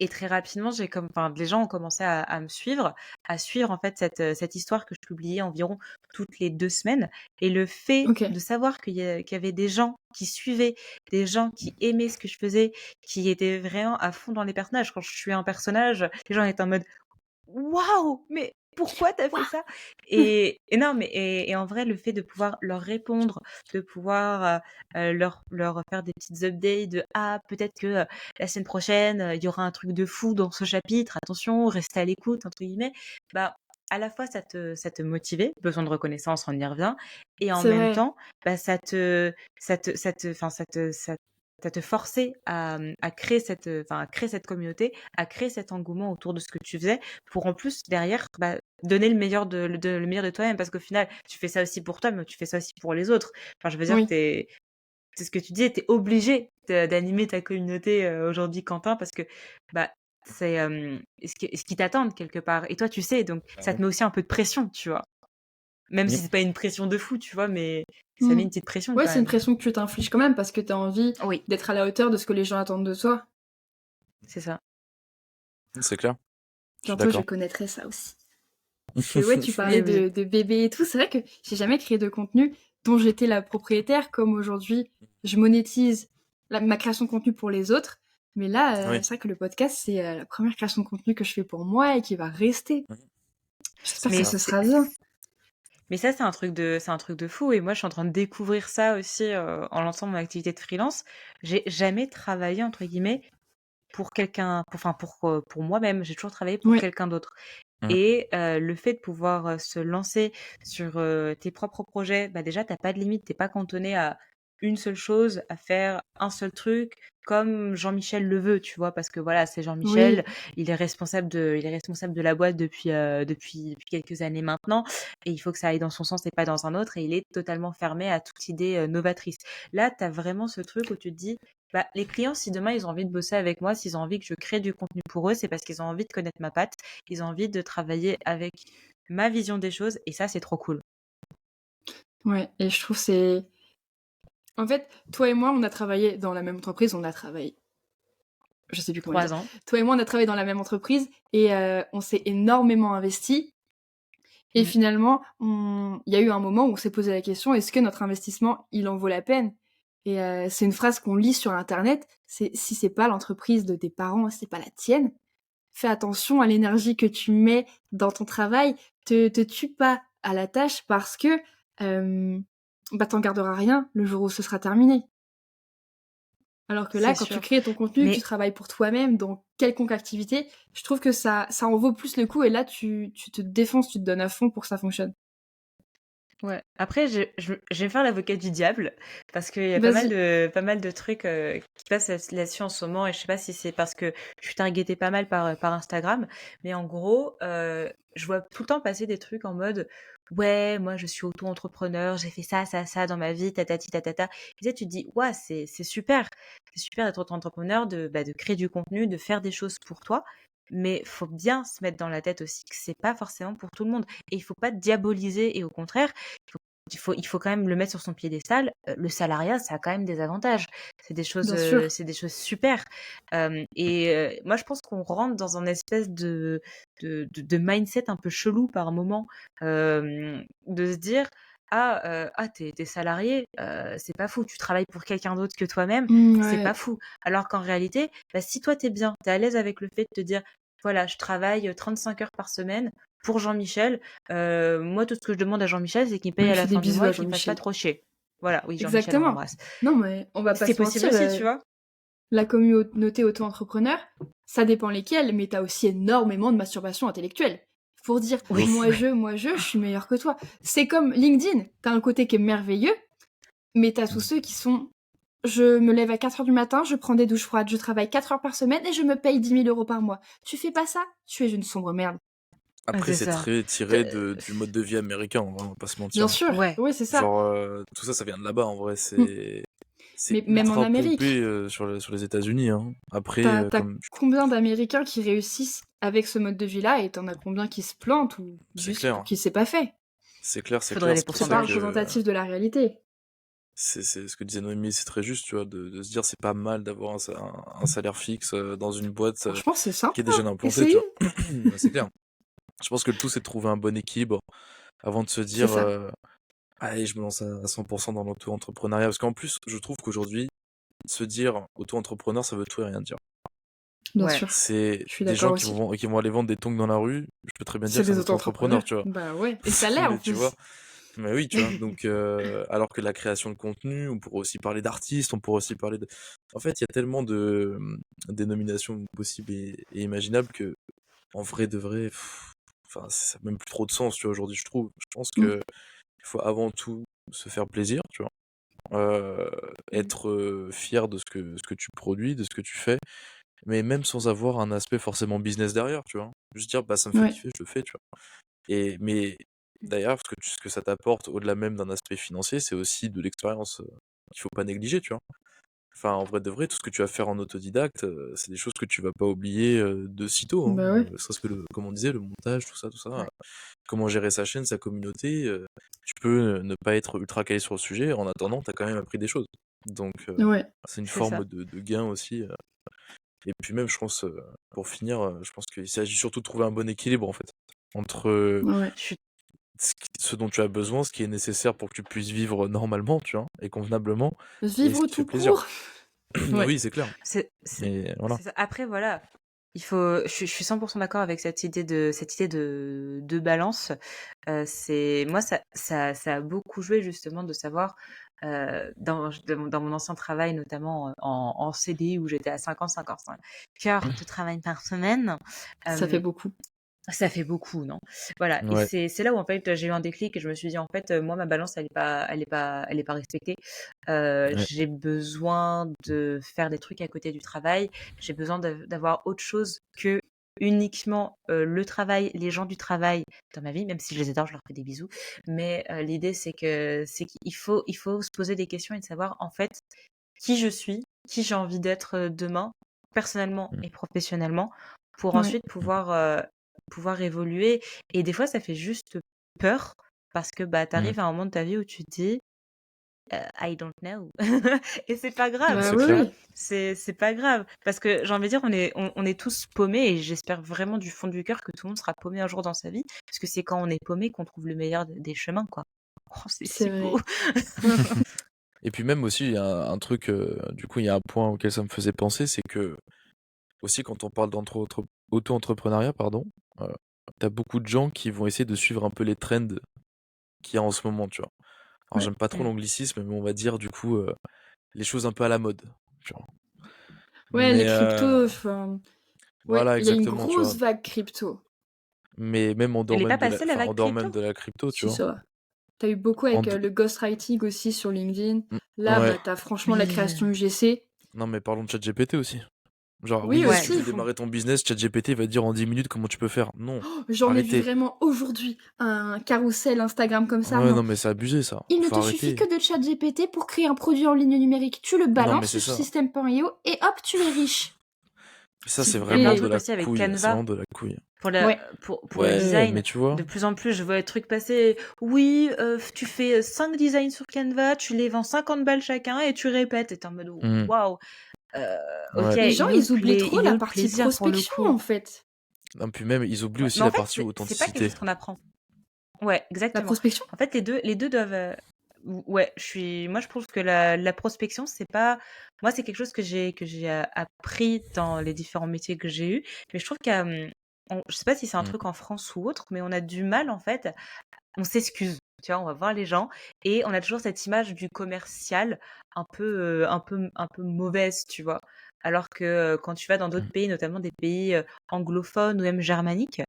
Speaker 3: et très rapidement, enfin, les gens ont commencé à me suivre, à suivre en fait cette histoire que je publiais environ toutes les 2 semaines. Et le fait
Speaker 1: Ok.
Speaker 3: de savoir qu'il y avait des gens qui suivaient, des gens qui aimaient ce que je faisais, qui étaient vraiment à fond dans les personnages. Quand je suis un personnage, les gens étaient en mode waouh, mais pourquoi t'as fait ça? Et non, mais et en vrai, le fait de pouvoir leur répondre, de pouvoir leur faire des petites updates de ah, peut-être que la semaine prochaine, il y aura un truc de fou dans ce chapitre, attention, restez à l'écoute, entre guillemets, bah, à la fois ça te motivait, besoin de reconnaissance, on y revient, et en
Speaker 1: C'est
Speaker 3: même
Speaker 1: vrai.
Speaker 3: temps, bah, enfin, ça te forçait à créer enfin, à créer cette communauté, à créer cet engouement autour de ce que tu faisais pour en plus derrière bah, donner le meilleur de toi-même parce qu'au final tu fais ça aussi pour toi mais tu fais ça aussi pour les autres. Enfin je veux dire
Speaker 1: Oui.
Speaker 3: c'est ce que tu disais, t'es obligé d'animer ta communauté aujourd'hui Quentin parce que bah c'est ce qui t'attendent quelque part et toi tu sais donc
Speaker 2: Ah
Speaker 3: ça
Speaker 2: oui.
Speaker 3: te met aussi un peu de pression tu vois même si
Speaker 2: Yep.
Speaker 3: c'est pas une pression de fou tu vois mais ça met
Speaker 1: Hmm.
Speaker 3: une petite pression
Speaker 1: Ouais,
Speaker 3: quand
Speaker 1: c'est une
Speaker 3: même.
Speaker 1: pression que tu t'infliges quand même parce que t'as envie
Speaker 3: Oui,
Speaker 1: d'être à la hauteur de ce que les gens attendent de toi.
Speaker 3: c'est ça.
Speaker 2: C'est clair. Je suis
Speaker 1: Bientôt, je
Speaker 2: d'accord.
Speaker 1: connaîtrai ça aussi. Parce que ouais, tu parlais
Speaker 3: Mais oui.
Speaker 1: de bébé et tout. C'est vrai que j'ai jamais créé de contenu dont j'étais la propriétaire, comme aujourd'hui, je monétise ma création de contenu pour les autres. Mais là,
Speaker 2: Oui.
Speaker 1: c'est vrai que le podcast, c'est la première création de contenu que je fais pour moi et qui va rester. J'espère
Speaker 2: C'est
Speaker 1: que
Speaker 3: Mais
Speaker 2: ça.
Speaker 1: ce
Speaker 3: c'est
Speaker 1: sera bien.
Speaker 3: mais ça, c'est un truc de fou. Et moi, je suis en train de découvrir ça aussi en lançant mon activité de freelance. J'ai jamais travaillé, entre guillemets, pour quelqu'un, pour moi-même. J'ai toujours travaillé pour
Speaker 1: Ouais,
Speaker 3: quelqu'un d'autre.
Speaker 2: Mmh.
Speaker 3: Et le fait de pouvoir se lancer sur tes propres projets, bah déjà, t'as pas de limite. T'es pas cantonné à une seule chose, à faire un seul truc, comme Jean-Michel le veut, tu vois, parce que voilà, c'est Jean-Michel,
Speaker 1: oui,
Speaker 3: il est responsable de la boîte depuis quelques années maintenant, et il faut que ça aille dans son sens et pas dans un autre, et il est totalement fermé à toute idée novatrice. Là, t'as vraiment ce truc où tu te dis, bah, les clients, si demain ils ont envie de bosser avec moi, s'ils ont envie que je crée du contenu pour eux, c'est parce qu'ils ont envie de connaître ma patte, ils ont envie de travailler avec ma vision des choses, et ça, c'est trop cool.
Speaker 1: ouais. Et je trouve c'est. En fait, toi et moi, on a travaillé dans la même entreprise, on a travaillé. Je sais plus comment le dire.
Speaker 3: 3 ans.
Speaker 1: Toi et moi, on a travaillé dans la même entreprise et on s'est énormément investi. Et
Speaker 3: Mm.
Speaker 1: finalement, il y a eu un moment où on s'est posé la question, est-ce que notre investissement, il en vaut la peine? Et c'est une phrase qu'on lit sur Internet, c'est si c'est pas l'entreprise de tes parents, si c'est pas la tienne, fais attention à l'énergie que tu mets dans ton travail, te tue pas à la tâche parce que bah t'en garderas rien le jour où ce sera terminé. Alors que là,
Speaker 3: C'est
Speaker 1: quand tu
Speaker 3: sûr.
Speaker 1: crées ton contenu, que tu
Speaker 3: Mais
Speaker 1: travailles pour toi-même dans quelconque activité, je trouve que ça en vaut plus le coup et là tu te défonces, tu te donnes à fond pour que ça fonctionne.
Speaker 3: ouais. Après, je vais me faire l'avocat du diable parce qu'il y a
Speaker 1: Vas-y.
Speaker 3: pas mal de trucs qui passent là-dessus en ce moment, et je sais pas si c'est parce que je suis targetée pas mal par Instagram, mais en gros, je vois tout le temps passer des trucs en mode ouais, moi je suis auto-entrepreneur, j'ai fait ça, ça, ça dans ma vie, tatati tatata. Et tu sais, tu te dis ouais, c'est super d'être auto-entrepreneur, de créer du contenu, de faire des choses pour toi. Mais faut bien se mettre dans la tête aussi que c'est pas forcément pour tout le monde. Et il faut pas diaboliser, et au contraire, il faut quand même le mettre sur son piédestal. Le salariat, ça a quand même des avantages.
Speaker 1: Bien sûr.
Speaker 3: C'est des choses super. Moi, je pense qu'on rentre dans un espèce de mindset un peu chelou par moment, de se dire ah, t'es salarié, c'est pas fou. Tu travailles pour quelqu'un d'autre que toi-même, c'est pas
Speaker 1: Ouais.
Speaker 3: fou. Alors qu'en réalité, bah, si toi t'es bien, t'es à l'aise avec le fait de te dire voilà, je travaille 35 heures par semaine pour Jean-Michel. Moi, tout ce que je demande à Jean-Michel, c'est qu'il me
Speaker 1: On
Speaker 3: paye
Speaker 1: lui
Speaker 3: à la
Speaker 1: fait des
Speaker 3: fin du
Speaker 1: bisous
Speaker 3: mois
Speaker 1: à
Speaker 3: et qu'il me fasse pas
Speaker 1: Jean-Michel.
Speaker 3: trop chier. Voilà, oui, Jean-Michel, on
Speaker 1: Exactement.
Speaker 3: l'embrasse.
Speaker 1: Non mais on va pas
Speaker 3: C'est
Speaker 1: se
Speaker 3: possible
Speaker 1: mentir,
Speaker 3: aussi, tu vois.
Speaker 1: la communauté auto-entrepreneur, ça dépend lesquels, mais t'as aussi énormément de masturbation intellectuelle. Pour dire
Speaker 3: Oui,
Speaker 2: Ouf.
Speaker 3: ouais.
Speaker 1: moi je suis meilleur que toi. C'est comme LinkedIn, t'as un côté qui est merveilleux, mais t'as tous ceux qui sont je me lève à 4 heures du matin, je prends des douches froides, je travaille 4 heures par semaine et je me paye 10 000 € par mois. Tu fais pas ça, tu es une sombre merde.
Speaker 2: Après,
Speaker 3: C'est
Speaker 2: c'est
Speaker 3: ça.
Speaker 2: très tiré du mode de vie américain, on va pas se
Speaker 1: Bien
Speaker 2: mentir.
Speaker 1: sûr,
Speaker 3: Ouais.
Speaker 1: oui, c'est ça.
Speaker 2: Genre, tout ça, ça vient de là-bas, en vrai.
Speaker 1: Mm.
Speaker 2: C'est
Speaker 1: Mais même en
Speaker 2: ultra pompé
Speaker 1: Amérique,
Speaker 2: sur les États-Unis, hein. Après,
Speaker 1: t'as combien d'Américains qui réussissent avec ce mode de vie-là et t'en as combien qui se plantent ou
Speaker 2: c'est
Speaker 1: juste pour
Speaker 2: clair.
Speaker 1: qui c'est pas fait.
Speaker 2: C'est clair, c'est
Speaker 3: Faudrait
Speaker 2: clair.
Speaker 3: les
Speaker 2: C'est pour
Speaker 1: C'est
Speaker 2: ça
Speaker 1: pas
Speaker 3: pourcentages.
Speaker 2: que
Speaker 1: représentatif de la réalité.
Speaker 2: c'est ce que disait Noémie, c'est très juste, tu vois, de se dire c'est pas mal d'avoir un salaire fixe dans une boîte
Speaker 1: Franchement, c'est
Speaker 2: qui
Speaker 1: sympa.
Speaker 2: est déjà implantée, tu
Speaker 1: Essayez.
Speaker 2: vois. Ouais, c'est clair. Je pense que le tout, c'est de trouver un bon équilibre avant de se
Speaker 1: C'est
Speaker 2: dire
Speaker 1: ça.
Speaker 2: allez, je me lance à 100% dans l'auto-entrepreneuriat. Parce qu'en plus, je trouve qu'aujourd'hui, se dire auto-entrepreneur, ça veut tout et rien dire.
Speaker 1: Bien
Speaker 3: Ouais.
Speaker 1: sûr.
Speaker 2: C'est
Speaker 1: Je suis
Speaker 2: des
Speaker 1: d'accord
Speaker 2: gens
Speaker 1: aussi.
Speaker 2: qui vont aller vendre des tongs dans la rue. Je peux très bien dire
Speaker 1: C'est
Speaker 2: que c'est un
Speaker 1: des
Speaker 2: auto-entrepreneur,
Speaker 1: auto-entrepreneurs.
Speaker 2: tu vois.
Speaker 1: Bah ouais. Et ça l'est en
Speaker 2: Mais tu vois,
Speaker 1: plus.
Speaker 2: mais oui, tu vois. Donc, alors que la création de contenu, on pourrait aussi parler d'artistes, on pourrait aussi parler de. En fait, il y a tellement de dénominations possibles et imaginables que, en vrai de vrai, enfin, ça n'a même plus trop de sens, tu vois, aujourd'hui, je trouve. Je pense
Speaker 1: Mm.
Speaker 2: que il faut avant tout se faire plaisir, tu vois. Être fier de ce que tu produis, de ce que tu fais, mais même sans avoir un aspect forcément business derrière, tu vois. Juste dire, bah ça me fait
Speaker 1: Ouais.
Speaker 2: kiffer, je le fais, tu vois. Mais d'ailleurs, ce que ça t'apporte, au-delà même d'un aspect financier, c'est aussi de l'expérience qu'il faut pas négliger, tu vois. Enfin, en vrai de vrai, tout ce que tu vas faire en autodidacte, c'est des choses que tu vas pas oublier de sitôt, hein.
Speaker 1: Bah ouais.
Speaker 2: Serait-ce que comme on disait, le montage, tout ça.
Speaker 3: Ouais.
Speaker 2: Comment gérer sa chaîne, sa communauté. Tu peux ne pas être ultra calé sur le sujet, en attendant, tu as quand même appris des choses. Donc,
Speaker 1: Ouais.
Speaker 2: c'est une
Speaker 3: C'est
Speaker 2: forme
Speaker 3: ça.
Speaker 2: de gain aussi. Et puis même, je pense, pour finir, je pense qu'il s'agit surtout de trouver un bon équilibre, en fait, entre
Speaker 1: Ouais.
Speaker 3: Je suis
Speaker 2: ce dont tu as besoin, ce qui est nécessaire pour que tu puisses vivre normalement, tu vois, et convenablement, et ce
Speaker 1: Vivre
Speaker 2: qui te fait
Speaker 1: tout
Speaker 2: plaisir.
Speaker 1: court. Ouais.
Speaker 2: Oui, c'est clair.
Speaker 3: c'est
Speaker 2: Et voilà.
Speaker 3: ça. Après, voilà. je suis 100% d'accord avec cette idée de balance. Moi, ça a beaucoup joué justement de savoir, dans mon ancien travail, notamment en CDI où j'étais à 55 heures de travail par semaine.
Speaker 1: Ça fait
Speaker 3: euh,
Speaker 1: beaucoup.
Speaker 3: Ça fait beaucoup, non? Voilà. Et
Speaker 2: Ouais.
Speaker 3: c'est là où en fait j'ai eu un déclic et je me suis dit en fait moi ma balance elle est pas respectée.
Speaker 2: Ouais.
Speaker 3: J'ai besoin de faire des trucs à côté du travail. J'ai besoin d'avoir autre chose que uniquement le travail, les gens du travail dans ma vie, même si je les adore, je leur fais des bisous. Mais l'idée c'est qu'il faut se poser des questions et de savoir en fait qui je suis, qui j'ai envie d'être demain, personnellement
Speaker 2: Mm.
Speaker 3: et professionnellement, pour
Speaker 1: Ouais.
Speaker 3: ensuite pouvoir évoluer. Et des fois, ça fait juste peur parce que bah, tu
Speaker 2: Mm.
Speaker 3: arrives à un moment de ta vie où tu te dis I don't know. Et c'est pas grave,
Speaker 1: Bah
Speaker 2: C'est
Speaker 1: oui,
Speaker 3: tu vois.
Speaker 2: clair.
Speaker 1: oui.
Speaker 3: C'est pas grave. Parce que j'ai envie de dire, on est tous paumés et j'espère vraiment du fond du cœur que tout le monde sera paumé un jour dans sa vie. Parce que c'est quand on est paumé qu'on trouve le meilleur des chemins, quoi. Oh, c'est
Speaker 1: C'est
Speaker 3: si beau.
Speaker 1: vrai.
Speaker 2: Et puis même aussi, il y a un truc, du coup, il y a un point auquel ça me faisait penser, c'est que aussi quand on parle auto-entrepreneuriat, pardon, euh, t'as beaucoup de gens qui vont essayer de suivre un peu les trends qu'il y a en ce moment, tu vois. Alors
Speaker 1: Ouais.
Speaker 2: j'aime pas trop
Speaker 3: Mm.
Speaker 2: l'anglicisme, mais on va dire du coup les choses un peu à la mode, tu vois.
Speaker 1: Ouais, les
Speaker 2: Mais
Speaker 1: cryptos, enfin, ouais,
Speaker 2: voilà
Speaker 1: il y a une
Speaker 2: exactement, tu vois.
Speaker 1: grosse vague crypto.
Speaker 2: Mais même
Speaker 3: Elle est pas passée la
Speaker 2: enfin, en
Speaker 3: vague
Speaker 2: dehors même
Speaker 3: crypto?
Speaker 2: de la crypto, tu
Speaker 1: Si,
Speaker 2: vois.
Speaker 1: ça va. T'as eu beaucoup
Speaker 2: En
Speaker 1: avec
Speaker 2: de-
Speaker 1: le ghostwriting aussi sur LinkedIn.
Speaker 2: Mm,
Speaker 1: Là,
Speaker 2: ouais.
Speaker 1: bah, t'as franchement la
Speaker 3: Oui.
Speaker 1: création UGC.
Speaker 2: Non mais parlons de ChatGPT aussi. Genre
Speaker 1: Oui,
Speaker 2: oui, si
Speaker 3: Ouais,
Speaker 2: tu
Speaker 3: de
Speaker 1: aussi.
Speaker 2: veux
Speaker 3: fou.
Speaker 2: démarrer ton business, ChatGPT va te dire en 10 minutes comment tu peux faire. Non,
Speaker 1: J'en ai vu
Speaker 2: arrêtez.
Speaker 1: vraiment aujourd'hui un carrousel Instagram comme ça.
Speaker 2: Ouais,
Speaker 1: Non.
Speaker 2: non mais c'est abusé ça.
Speaker 1: Il ne
Speaker 2: Faut
Speaker 1: te suffit
Speaker 2: arrêter.
Speaker 1: que de ChatGPT pour créer un produit en ligne numérique. Tu le
Speaker 2: Non mais
Speaker 1: balances
Speaker 2: c'est
Speaker 1: sur
Speaker 2: ça.
Speaker 1: système.io et hop, tu es riche.
Speaker 2: Ça
Speaker 1: S'il
Speaker 2: c'est
Speaker 1: vous
Speaker 3: Il y a plein
Speaker 2: vraiment
Speaker 3: de
Speaker 1: plaît.
Speaker 2: de
Speaker 3: trucs
Speaker 2: la
Speaker 3: aussi avec
Speaker 2: couille. C'est
Speaker 3: Canva
Speaker 2: vraiment de la couille.
Speaker 1: Ouais.
Speaker 3: pour le
Speaker 2: Ouais, mais
Speaker 3: design.
Speaker 2: tu vois.
Speaker 3: De plus en plus, je vois des trucs passer. Oui, tu fais 5 designs sur Canva, tu les vends 50 balles chacun et tu répètes. Et t'es en mode
Speaker 2: Hmm,
Speaker 3: waouh. Euh, ok,
Speaker 2: ouais.
Speaker 1: Les gens, ils oublient trop
Speaker 3: il est
Speaker 1: la
Speaker 3: où le
Speaker 1: partie
Speaker 3: plaisir pour le
Speaker 1: prospection,
Speaker 3: coup?
Speaker 1: en fait.
Speaker 2: Non, puis même, ils oublient
Speaker 3: Ouais.
Speaker 2: aussi
Speaker 3: Mais en
Speaker 2: la
Speaker 3: fait,
Speaker 2: partie
Speaker 3: c'est pas quelque
Speaker 2: authenticité.
Speaker 3: chose qu'on apprend. Ouais,
Speaker 1: La
Speaker 3: exactement.
Speaker 1: prospection?
Speaker 3: En fait, les deux doivent. Ouais, moi, je trouve que la prospection, c'est pas. Moi, c'est quelque chose que j'ai appris dans les différents métiers que j'ai eus. Mais je trouve je sais pas si c'est un
Speaker 2: Hmm,
Speaker 3: truc en France ou autre, mais on a du mal, en fait. On s'excuse. Tu vois, on va voir les gens et on a toujours cette image du commercial un peu mauvaise, tu vois. Alors que quand tu vas dans d'autres
Speaker 2: hmm,
Speaker 3: pays, notamment des pays anglophones ou même germaniques,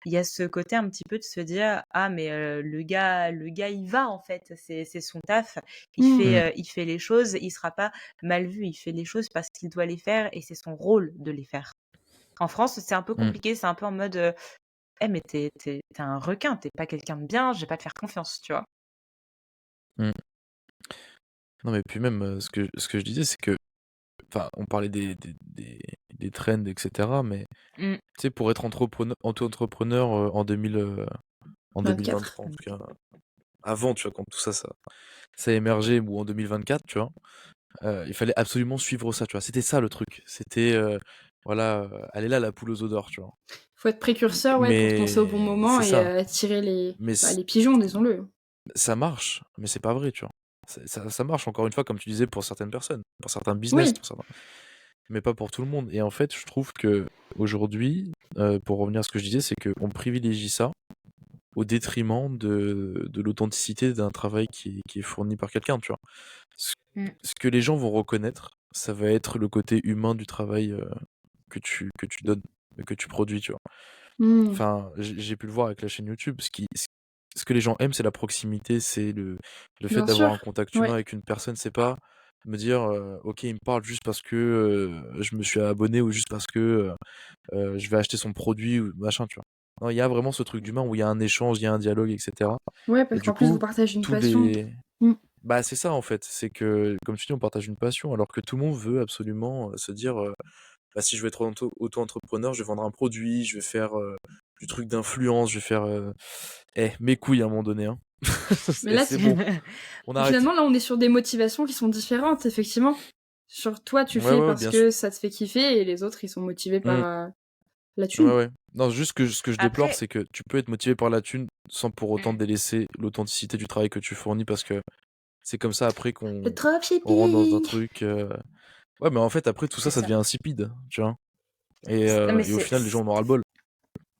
Speaker 3: il y a ce côté un petit peu de se dire ah mais le gars il va en fait, c'est son taf,
Speaker 1: Hmm.
Speaker 2: hmm,
Speaker 3: il fait les choses, il sera pas mal vu, il fait les choses parce qu'il doit les faire et c'est son rôle de les faire. En France, c'est un peu
Speaker 2: hmm,
Speaker 3: compliqué, c'est un peu en mode eh mais t'es un requin, t'es pas quelqu'un de bien, je vais pas te faire confiance, tu vois.
Speaker 2: hmm. Non, mais puis même, ce que je disais, c'est que, enfin, on parlait des trends, etc. Mais,
Speaker 3: Mm,
Speaker 2: tu sais, pour être auto-entrepreneur en
Speaker 1: 24.
Speaker 2: 2023, en tout cas, avant, tu vois, quand tout ça, ça a émergé, ou en 2024, tu vois, il fallait absolument suivre ça, tu vois. C'était ça le truc. C'était, voilà, elle est là, la poule aux œufs d'or, tu vois.
Speaker 1: Faut être précurseur, ouais, pour te lancer au bon
Speaker 2: Mais
Speaker 1: moment
Speaker 2: c'est
Speaker 1: et
Speaker 2: ça.
Speaker 1: attirer
Speaker 2: Mais
Speaker 1: les pigeons, disons-le.
Speaker 2: ça marche, mais c'est pas vrai, tu vois. Ça marche, encore une fois, comme tu disais, pour certaines personnes, pour certains business,
Speaker 1: Oui.
Speaker 2: pour certains... mais pas pour tout le monde. Et en fait, je trouve que aujourd'hui, pour revenir à ce que je disais, c'est qu'on privilégie ça au détriment de l'authenticité d'un travail qui est fourni par quelqu'un, tu vois. Ce,
Speaker 3: mm,
Speaker 2: ce que les gens vont reconnaître, ça va être le côté humain du travail que tu donnes, que tu produis, tu vois.
Speaker 1: Hmm.
Speaker 2: Enfin, j'ai pu le voir avec la chaîne YouTube. Ce que les gens aiment, c'est la proximité, c'est le fait
Speaker 1: Bien
Speaker 2: d'avoir
Speaker 1: sûr.
Speaker 2: un contact humain
Speaker 1: Ouais.
Speaker 2: avec une personne. C'est pas me dire, ok, il me parle juste parce que je me suis abonné ou juste parce que je vais acheter son produit ou machin, tu vois. Non, il y a vraiment ce truc d'humain où il y a un échange, il y a un dialogue, etc.
Speaker 1: Ouais,
Speaker 2: Et
Speaker 1: parce
Speaker 2: du
Speaker 1: qu'en plus, vous
Speaker 2: coup,
Speaker 1: partagez une
Speaker 2: tous
Speaker 1: passion.
Speaker 2: les...
Speaker 1: Hmm.
Speaker 2: Bah, c'est ça en fait, c'est que, comme tu dis, on partage une passion, alors que tout le monde veut absolument se dire, bah, si je veux être auto-entrepreneur, je vais vendre un produit, je vais faire du truc d'influence, je vais faire... mes couilles à un moment donné, hein.
Speaker 1: Mais là,
Speaker 2: C'est bon, on arrête.
Speaker 1: finalement, là, on est sur des motivations qui sont différentes, effectivement. Sur toi, tu
Speaker 2: Ouais,
Speaker 1: fais
Speaker 2: ouais,
Speaker 1: parce
Speaker 2: bien sûr.
Speaker 1: que ça te fait kiffer et les autres, ils sont motivés
Speaker 2: Mm.
Speaker 1: par la
Speaker 2: Ouais,
Speaker 1: thune.
Speaker 2: ouais. Non, juste que ce que je déplore,
Speaker 3: Après,
Speaker 2: c'est que tu peux être motivé par la thune sans pour autant
Speaker 3: mm,
Speaker 2: délaisser l'authenticité du travail que tu fournis, parce que c'est comme ça après
Speaker 1: Le
Speaker 2: on rentre dans un
Speaker 1: dropshipping!
Speaker 2: truc. Ouais, mais en fait, après tout ça, ça
Speaker 3: c'est
Speaker 2: devient
Speaker 3: ça.
Speaker 2: insipide, tu vois.
Speaker 3: Non, mais
Speaker 2: Et au final, les gens en ont ras-le-bol.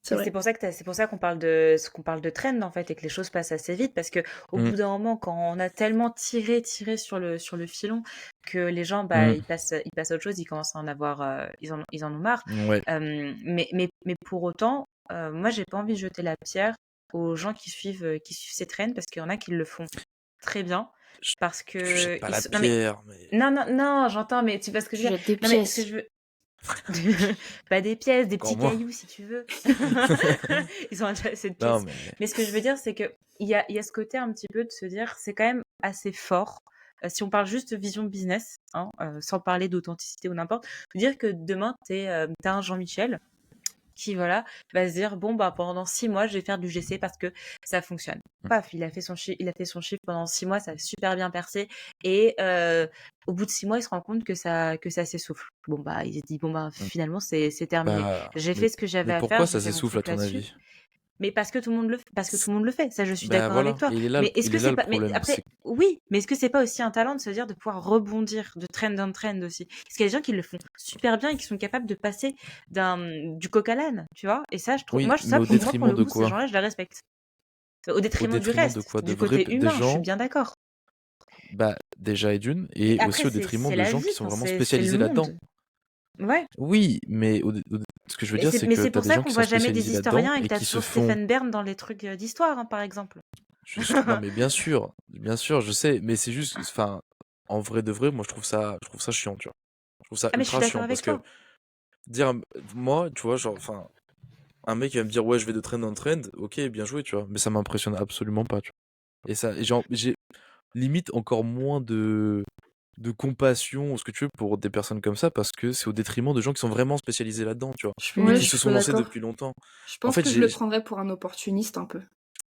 Speaker 1: C'est
Speaker 3: c'est
Speaker 1: vrai.
Speaker 3: pour ça c'est pour ça qu'on parle de trend en fait et que les choses passent assez vite parce que au
Speaker 2: Mm,
Speaker 3: bout d'un moment quand on a tellement tiré sur le filon que les gens bah
Speaker 2: mm,
Speaker 3: ils passent à autre chose, ils commencent à en avoir ils en ont marre.
Speaker 2: ouais.
Speaker 3: Mais pour autant moi j'ai pas envie de jeter la pierre aux gens qui suivent ces trends parce qu'il y en a qui le font très bien
Speaker 2: Je,
Speaker 3: parce
Speaker 2: je jette
Speaker 3: que
Speaker 2: pas
Speaker 3: ils
Speaker 2: la
Speaker 3: sont... non mais
Speaker 2: pierre, mais.
Speaker 3: non, j'entends mais tu vois ce que je
Speaker 1: Tu
Speaker 3: veux dire.
Speaker 1: jettes des
Speaker 3: Non mais ce que
Speaker 1: pièces.
Speaker 3: je veux pas des pièces, des
Speaker 2: Encore
Speaker 3: petits
Speaker 2: moins.
Speaker 3: cailloux si tu veux. Ils ont déjà assez de
Speaker 2: Non,
Speaker 3: pièces.
Speaker 2: mais.
Speaker 3: Mais ce que je veux dire, c'est que il y a ce côté un petit peu de se dire, c'est quand même assez fort. Si on parle juste de vision business, hein, sans parler d'authenticité ou n'importe, faut dire que demain, t'as un Jean-Michel qui voilà va se dire bon bah pendant 6 mois je vais faire du GC parce que ça fonctionne. Paf, il a fait son chiffre pendant 6 mois, ça a super bien percé et au bout de 6 mois il se rend compte que ça s'essouffle. Bon bah il se dit bon bah
Speaker 2: Mm.
Speaker 3: finalement c'est terminé.
Speaker 2: Bah,
Speaker 3: J'ai fait ce que
Speaker 2: mais
Speaker 3: j'avais à faire,
Speaker 2: pourquoi
Speaker 3: j'ai
Speaker 2: ça
Speaker 3: fait mon
Speaker 2: s'essouffle à
Speaker 3: truc
Speaker 2: ton
Speaker 3: là-dessus.
Speaker 2: avis?
Speaker 3: Mais parce que tout le monde parce que tout le monde le fait. Ça, je suis
Speaker 2: Bah
Speaker 3: d'accord avec
Speaker 2: voilà,
Speaker 3: toi.
Speaker 2: et
Speaker 3: Mais est-ce
Speaker 2: il
Speaker 3: que
Speaker 2: est là
Speaker 3: c'est
Speaker 2: le
Speaker 3: pas, mais
Speaker 2: problème.
Speaker 3: après, oui, mais est-ce que c'est pas aussi un talent de se dire de pouvoir rebondir de trend en trend aussi? Parce qu'il y a des gens qui le font super bien et qui sont capables de passer du coq à l'âne, tu vois. Et ça, je trouve,
Speaker 2: Oui, mais au
Speaker 3: moi, pour
Speaker 2: détriment
Speaker 3: le
Speaker 2: de
Speaker 3: coup, ces
Speaker 2: quoi?
Speaker 3: gens-là, je les respecte. Au
Speaker 2: Au
Speaker 3: détriment du
Speaker 2: détriment de
Speaker 3: reste,
Speaker 2: quoi?
Speaker 3: du côté
Speaker 2: Des
Speaker 3: humain, je suis
Speaker 2: gens,
Speaker 3: bien d'accord.
Speaker 2: bah, déjà et d'une,
Speaker 3: Et
Speaker 2: et aussi
Speaker 3: après,
Speaker 2: au détriment
Speaker 3: c'est
Speaker 2: de
Speaker 3: la
Speaker 2: gens
Speaker 3: vie,
Speaker 2: qui sont
Speaker 3: enfin,
Speaker 2: vraiment
Speaker 3: c'est le
Speaker 2: spécialisés là-dedans.
Speaker 3: monde. Ouais.
Speaker 2: Oui, mais ce que je veux dire, c'est
Speaker 3: Mais
Speaker 2: que
Speaker 3: c'est
Speaker 2: t'as
Speaker 3: pour
Speaker 2: des
Speaker 3: ça
Speaker 2: gens
Speaker 3: qu'on
Speaker 2: qui sont
Speaker 3: voit jamais des
Speaker 2: spécialisés là-dedans
Speaker 3: historiens et que
Speaker 2: et
Speaker 3: t'as
Speaker 2: qui se
Speaker 3: toujours
Speaker 2: font.
Speaker 3: Stéphane Bern dans les trucs d'histoire, hein, par exemple.
Speaker 2: Non, mais bien sûr, je sais, mais c'est juste, enfin, en vrai de vrai, moi, je trouve ça chiant, tu vois. Je trouve ça
Speaker 3: Ah, mais je suis
Speaker 2: ultra
Speaker 3: d'accord
Speaker 2: chiant parce
Speaker 3: avec
Speaker 2: que
Speaker 3: toi.
Speaker 2: dire, moi, tu vois, genre, enfin, un mec qui va me dire, ouais, je vais de trend en trend, ok, bien joué, tu vois, mais ça m'impressionne absolument pas, tu vois. Et ça, et genre, j'ai limite encore moins de compassion ou ce que tu veux pour des personnes comme ça parce que c'est au détriment de gens qui sont vraiment spécialisés là-dedans, tu vois, et
Speaker 1: Ouais,
Speaker 2: qui
Speaker 1: je
Speaker 2: se
Speaker 1: suis
Speaker 2: sont
Speaker 1: pas
Speaker 2: lancés
Speaker 1: d'accord.
Speaker 2: depuis longtemps.
Speaker 1: Je
Speaker 2: En
Speaker 1: pense
Speaker 2: fait,
Speaker 1: que je le prendrais pour un opportuniste un peu.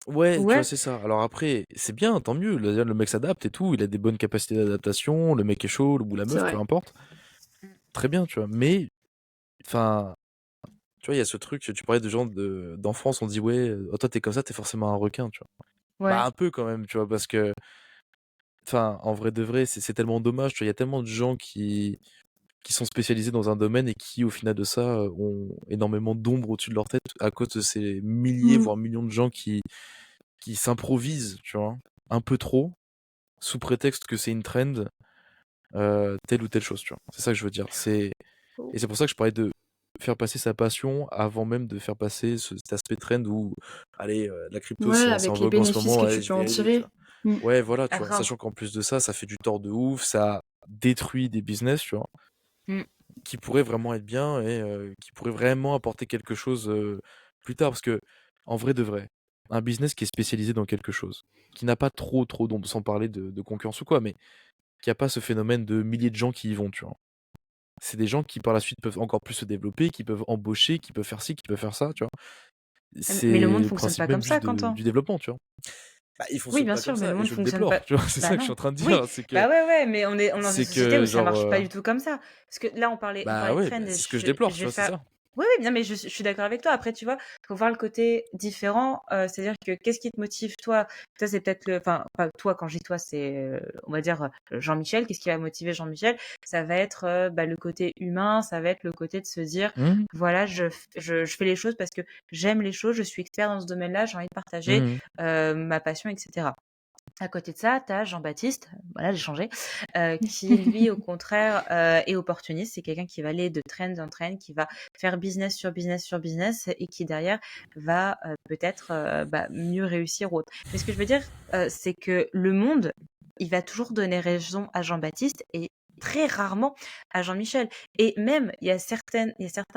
Speaker 2: ouais, tu vois,
Speaker 3: Ouais.
Speaker 2: c'est ça. Alors après, c'est bien, tant mieux. Le mec s'adapte et tout, il a des bonnes capacités d'adaptation, le mec est chaud, ou la
Speaker 1: C'est
Speaker 2: meuf, peu
Speaker 1: vrai.
Speaker 2: importe. Très bien, tu vois. Mais, enfin, tu vois, il y a ce truc, tu parlais de gens d'enfance, on dit, ouais, oh, toi t'es comme ça, t'es forcément un requin, tu vois. Bah,
Speaker 3: Ouais.
Speaker 2: un peu quand même, tu vois, parce que, enfin, en vrai de vrai, c'est tellement dommage, tu vois, il y a tellement de gens qui sont spécialisés dans un domaine et qui, au final de ça, ont énormément d'ombre au-dessus de leur tête à cause de ces milliers,
Speaker 1: Mm.
Speaker 2: voire millions de gens qui s'improvisent, tu vois, un peu trop, sous prétexte que c'est une trend, telle ou telle chose, tu vois. C'est ça que je veux dire. Et c'est pour ça que je parlais de faire passer sa passion avant même de faire passer cet aspect trend où, allez, la crypto,
Speaker 1: Ouais,
Speaker 2: c'est en
Speaker 1: avec les
Speaker 2: vogue en ce
Speaker 1: bénéfices
Speaker 2: moment,
Speaker 1: que
Speaker 2: allez,
Speaker 1: tu
Speaker 2: je
Speaker 1: peux
Speaker 2: vais
Speaker 1: en
Speaker 2: y aller, tu vois.
Speaker 1: tirer. Mm.
Speaker 2: Ouais, voilà, tu vois.
Speaker 3: Après,
Speaker 2: Sachant qu'en plus de ça, ça fait du tort de ouf, ça détruit des business, tu vois,
Speaker 3: mm.
Speaker 2: qui pourraient vraiment être bien et qui pourraient vraiment apporter quelque chose plus tard. Parce que, en vrai de vrai, un business qui est spécialisé dans quelque chose, qui n'a pas trop d'ombre, sans parler de concurrence ou quoi, mais qui a pas ce phénomène de milliers de gens qui y vont, tu vois. C'est des gens qui par la suite peuvent encore plus se développer, qui peuvent embaucher, qui peuvent faire ci, qui peuvent faire ça, tu vois.
Speaker 3: Mais le
Speaker 2: C'est
Speaker 3: monde
Speaker 2: le
Speaker 3: fonctionne
Speaker 2: principe
Speaker 3: pas
Speaker 2: même
Speaker 3: comme
Speaker 2: juste
Speaker 3: ça, Quentin.
Speaker 2: du développement, tu vois. Bah, ils
Speaker 3: Oui,
Speaker 2: fonctionnent
Speaker 3: bien
Speaker 2: pas comme
Speaker 3: sûr, mais
Speaker 2: ça
Speaker 3: le
Speaker 2: et
Speaker 3: monde
Speaker 2: je le
Speaker 3: fonctionne
Speaker 2: déplore,
Speaker 3: pas.
Speaker 2: tu vois. C'est
Speaker 3: Bah
Speaker 2: ça que je suis
Speaker 3: non.
Speaker 2: en train de
Speaker 3: Oui.
Speaker 2: dire,
Speaker 3: Bah ouais, ouais, mais on est dans une
Speaker 2: c'est
Speaker 3: société
Speaker 2: que
Speaker 3: où ça
Speaker 2: genre,
Speaker 3: marche pas du tout comme ça. Parce que là, on
Speaker 2: bah
Speaker 3: parlait de
Speaker 2: ouais,
Speaker 3: trend
Speaker 2: bah,
Speaker 3: et
Speaker 2: c'est ce que je déplore,
Speaker 3: je
Speaker 2: tu
Speaker 3: vais
Speaker 2: vois, c'est
Speaker 3: faire.
Speaker 2: ça.
Speaker 3: Oui, oui, non, mais je suis d'accord avec toi. Après, tu vois, faut voir le côté différent. C'est-à-dire que qu'est-ce qui te motive, toi? Ça, c'est peut-être enfin, pas toi, quand je dis toi, c'est, on va dire, Jean-Michel. Qu'est-ce qui va motiver Jean-Michel? Ça va être bah, le côté humain, ça va être le côté de se dire,
Speaker 2: Mhm,
Speaker 3: voilà, je fais les choses parce que j'aime les choses, je suis expert dans ce domaine-là, j'ai envie de partager
Speaker 2: mhm.
Speaker 3: ma passion, etc. À côté de ça, tu as Jean-Baptiste, voilà, j'ai changé, qui lui, au contraire, est opportuniste. C'est quelqu'un qui va aller de trend en trend, qui va faire business sur business sur business et qui derrière va peut-être bah, mieux réussir ou autre. Mais ce que je veux dire, c'est que le monde, il va toujours donner raison à Jean-Baptiste et très rarement à Jean-Michel. Et même, il y a certains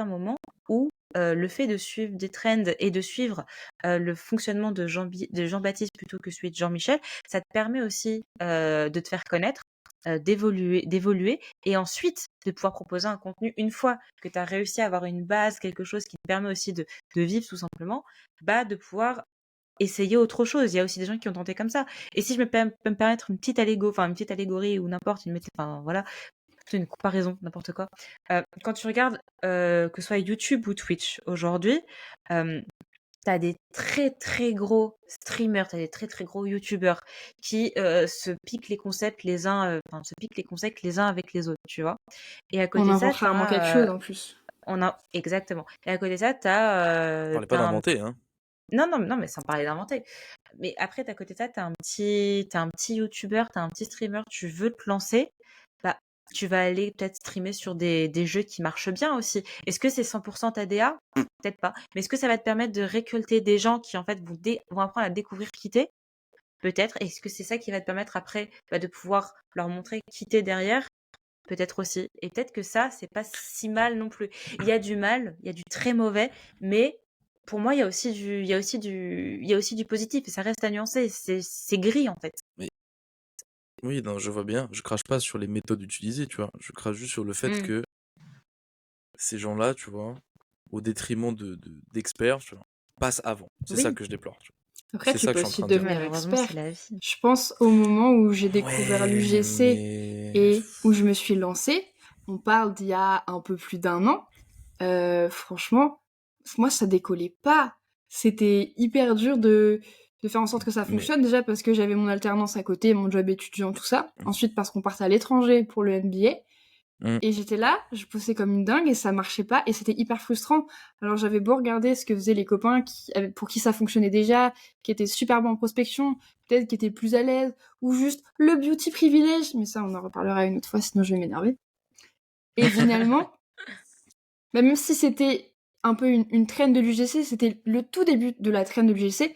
Speaker 3: moments où le fait de suivre des trends et de suivre le fonctionnement de Jean-Baptiste plutôt que celui de Jean-Michel, ça te permet aussi de te faire connaître, d'évoluer et ensuite de pouvoir proposer un contenu une fois que tu as réussi à avoir une base, quelque chose qui te permet aussi de vivre tout simplement, bah, de pouvoir essayer autre chose. Il y a aussi des gens qui ont tenté comme ça. Et si je peux me permettre une petite allégorie ou n'importe, enfin voilà, c'est une comparaison, n'importe quoi. Quand tu regardes, que ce soit YouTube ou Twitch aujourd'hui, euh, t'as des très très gros streamers, t'as des très très gros youtubeurs qui se piquent les concepts se piquent les concepts les uns avec les autres, tu vois. Et à
Speaker 1: On
Speaker 3: côté de ça,
Speaker 1: invente rarement quelque chose en plus.
Speaker 3: Exactement. Et à côté de ça,
Speaker 2: Parlez pas d'inventer, hein.
Speaker 3: Non, non, non, mais sans parler d'inventer. Mais après, à côté de ça, t'as un petit youtubeur, t'as un petit streamer, tu veux te lancer, bah, tu vas aller peut-être streamer sur des jeux qui marchent bien aussi. Est-ce que c'est 100% ta DA? Peut-être pas. Mais est-ce que ça va te permettre de récolter des gens qui, en fait, vont apprendre à découvrir qui t'es? Peut-être. Est-ce que c'est ça qui va te permettre après de pouvoir leur montrer qui t'es derrière? Peut-être aussi. Et peut-être que ça, c'est pas si mal non plus. Il y a du mal, il y a du très mauvais, mais pour moi, il y a aussi du positif et ça reste à nuancer. C'est gris en fait.
Speaker 2: Mais oui, non, je vois bien. Je crache pas sur les méthodes utilisées, tu vois. Je crache juste sur le fait
Speaker 3: Mm.
Speaker 2: que ces gens-là, tu vois, au détriment d'experts, tu vois, passent avant. C'est ça
Speaker 3: Oui,
Speaker 2: que je déplore, tu vois.
Speaker 1: Après,
Speaker 2: C'est
Speaker 1: tu
Speaker 2: ça que
Speaker 1: peux
Speaker 2: je suis en
Speaker 1: aussi
Speaker 2: train de dire.
Speaker 1: devenir
Speaker 3: malheureusement, c'est
Speaker 1: expert.
Speaker 3: la vie.
Speaker 1: Je pense au moment où j'ai découvert
Speaker 2: Ouais,
Speaker 1: l'UGC
Speaker 2: mais...
Speaker 1: et où je me suis lancée. On parle d'il y a un peu plus d'un an. Franchement, moi, ça décollait pas. C'était hyper dur de faire en sorte que ça
Speaker 2: Mais...
Speaker 1: fonctionne. Déjà parce que j'avais mon alternance à côté, mon job étudiant, tout ça. Ensuite, parce qu'on partait à l'étranger pour le MBA.
Speaker 2: Mm.
Speaker 1: Et j'étais là, je poussais comme une dingue et ça marchait pas et c'était hyper frustrant. Alors j'avais beau regarder ce que faisaient les copains pour qui ça fonctionnait déjà, qui étaient super bons en prospection, peut-être qui étaient plus à l'aise, ou juste le beauty privilège, mais ça on en reparlera une autre fois sinon je vais m'énerver. Et finalement, bah, même si c'était un peu une traîne de l'UGC, c'était le tout début de la traîne de l'UGC,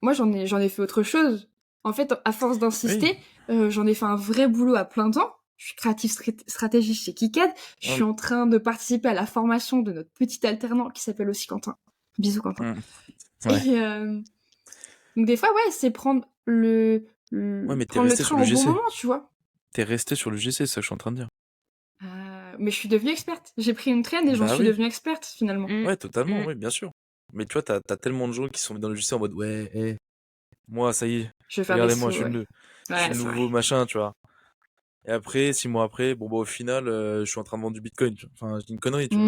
Speaker 1: moi j'en ai fait autre chose. En fait, à force
Speaker 2: Oui.
Speaker 1: d'insister, j'en ai fait un vrai boulot à plein temps. Je suis créative stratégiste chez Kikad. Je
Speaker 2: Ah,
Speaker 1: suis en train de participer à la formation de notre petit alternant qui s'appelle aussi Quentin. Bisous Quentin.
Speaker 2: mm. Ouais.
Speaker 1: Et donc des fois, ouais, c'est
Speaker 2: Ouais, mais t'es
Speaker 1: prendre le
Speaker 2: resté sur
Speaker 1: train au bon
Speaker 2: l'UGC.
Speaker 1: moment, tu vois.
Speaker 2: T'es resté sur l'UGC, c'est ça que je suis en train de dire.
Speaker 1: Mais je suis devenue experte. J'ai pris une traîne et j'en
Speaker 2: Bah
Speaker 1: suis
Speaker 2: oui.
Speaker 1: devenue experte finalement.
Speaker 3: Mm,
Speaker 2: Ouais, totalement,
Speaker 3: mm.
Speaker 2: oui, bien sûr. Mais tu vois, t'as tellement de gens qui sont dans l'UGC en mode, ouais, moi, ça y est,
Speaker 1: Je vais faire des
Speaker 2: regardez-moi,
Speaker 1: sous, ouais.
Speaker 2: je suis
Speaker 1: Ouais,
Speaker 2: le
Speaker 1: c'est vrai.
Speaker 2: nouveau machin, tu vois. Et après, 6 mois après, bon, bah, au final, je suis en train de vendre du Bitcoin, tu vois. Enfin, je dis une connerie, tu vois,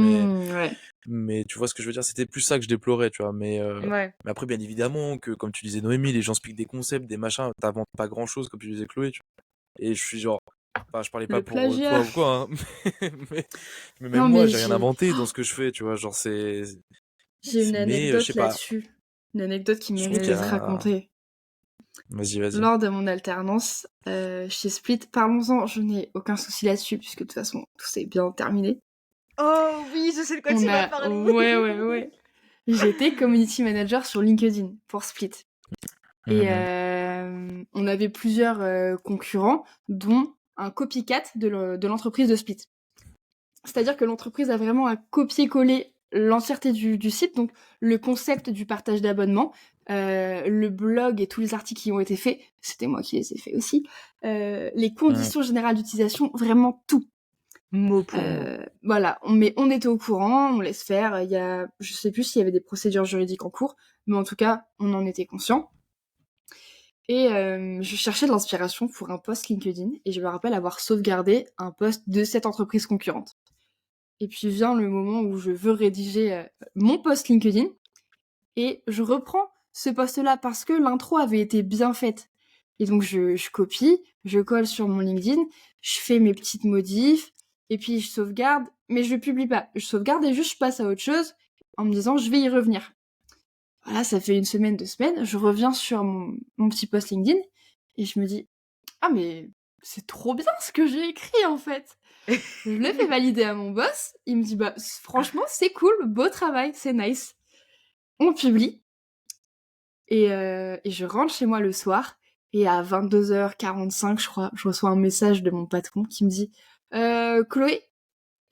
Speaker 1: Ouais.
Speaker 2: mais tu vois ce que je veux dire, c'était plus ça que je déplorais, tu vois.
Speaker 3: Ouais.
Speaker 2: Mais après, bien évidemment, que comme tu disais, Noémie, les gens se piquent des concepts, des machins, t'inventes pas grand-chose, comme tu disais, Chloé, tu vois. Et je suis genre, enfin, je parlais pas
Speaker 1: Le
Speaker 2: pour
Speaker 1: plagiat.
Speaker 2: toi ou quoi, hein, mais, mais même
Speaker 1: Non
Speaker 2: moi,
Speaker 1: mais
Speaker 2: j'ai rien inventé dans ce que je fais, tu vois, genre,
Speaker 1: j'ai une
Speaker 2: mais, je
Speaker 1: anecdote
Speaker 2: sais pas,
Speaker 1: là-dessus. Une anecdote qui
Speaker 2: je trouve
Speaker 1: mérite
Speaker 2: qu'il y
Speaker 1: d'être
Speaker 2: a...
Speaker 1: racontée.
Speaker 2: Vas-y, vas-y.
Speaker 1: Lors de mon alternance chez Split, parlons-en, je n'ai aucun souci là-dessus, puisque de toute façon, tout s'est bien terminé.
Speaker 3: Oh oui, je sais de quoi tu vas parler.
Speaker 1: Ouais. J'étais community manager sur LinkedIn pour Split. Et
Speaker 2: Mhm.
Speaker 1: on avait plusieurs concurrents, dont un copycat de l'entreprise de Split. C'est-à-dire que l'entreprise a vraiment à copier-coller l'entièreté du site, donc le concept du partage d'abonnements, le blog et tous les articles qui ont été faits, c'était moi qui les ai faits aussi, les
Speaker 2: Mhm.
Speaker 1: conditions générales d'utilisation, vraiment tout.
Speaker 3: Mot pour mot.
Speaker 1: Voilà, mais on était au courant, on laisse faire. Je sais plus s'il y avait des procédures juridiques en cours, mais en tout cas, on en était conscient. Et je cherchais de l'inspiration pour un post LinkedIn, et je me rappelle avoir sauvegardé un post de cette entreprise concurrente. Et puis vient le moment où je veux rédiger mon post LinkedIn, et je reprends ce post-là parce que l'intro avait été bien faite. Et donc je copie, je colle sur mon LinkedIn, je fais mes petites modifs, et puis je sauvegarde, mais je publie pas. Je sauvegarde et juste je passe à autre chose en me disant je vais y revenir. Voilà, ça fait une semaine, 2 semaines, je reviens sur mon petit post LinkedIn, et je me dis ah mais c'est trop bien ce que j'ai écrit en fait. Je le fais valider à mon boss, il me dit bah franchement c'est cool, beau travail, c'est nice. On publie, et je rentre chez moi le soir, et à 22h45 je crois, je reçois un message de mon patron qui me dit Chloé,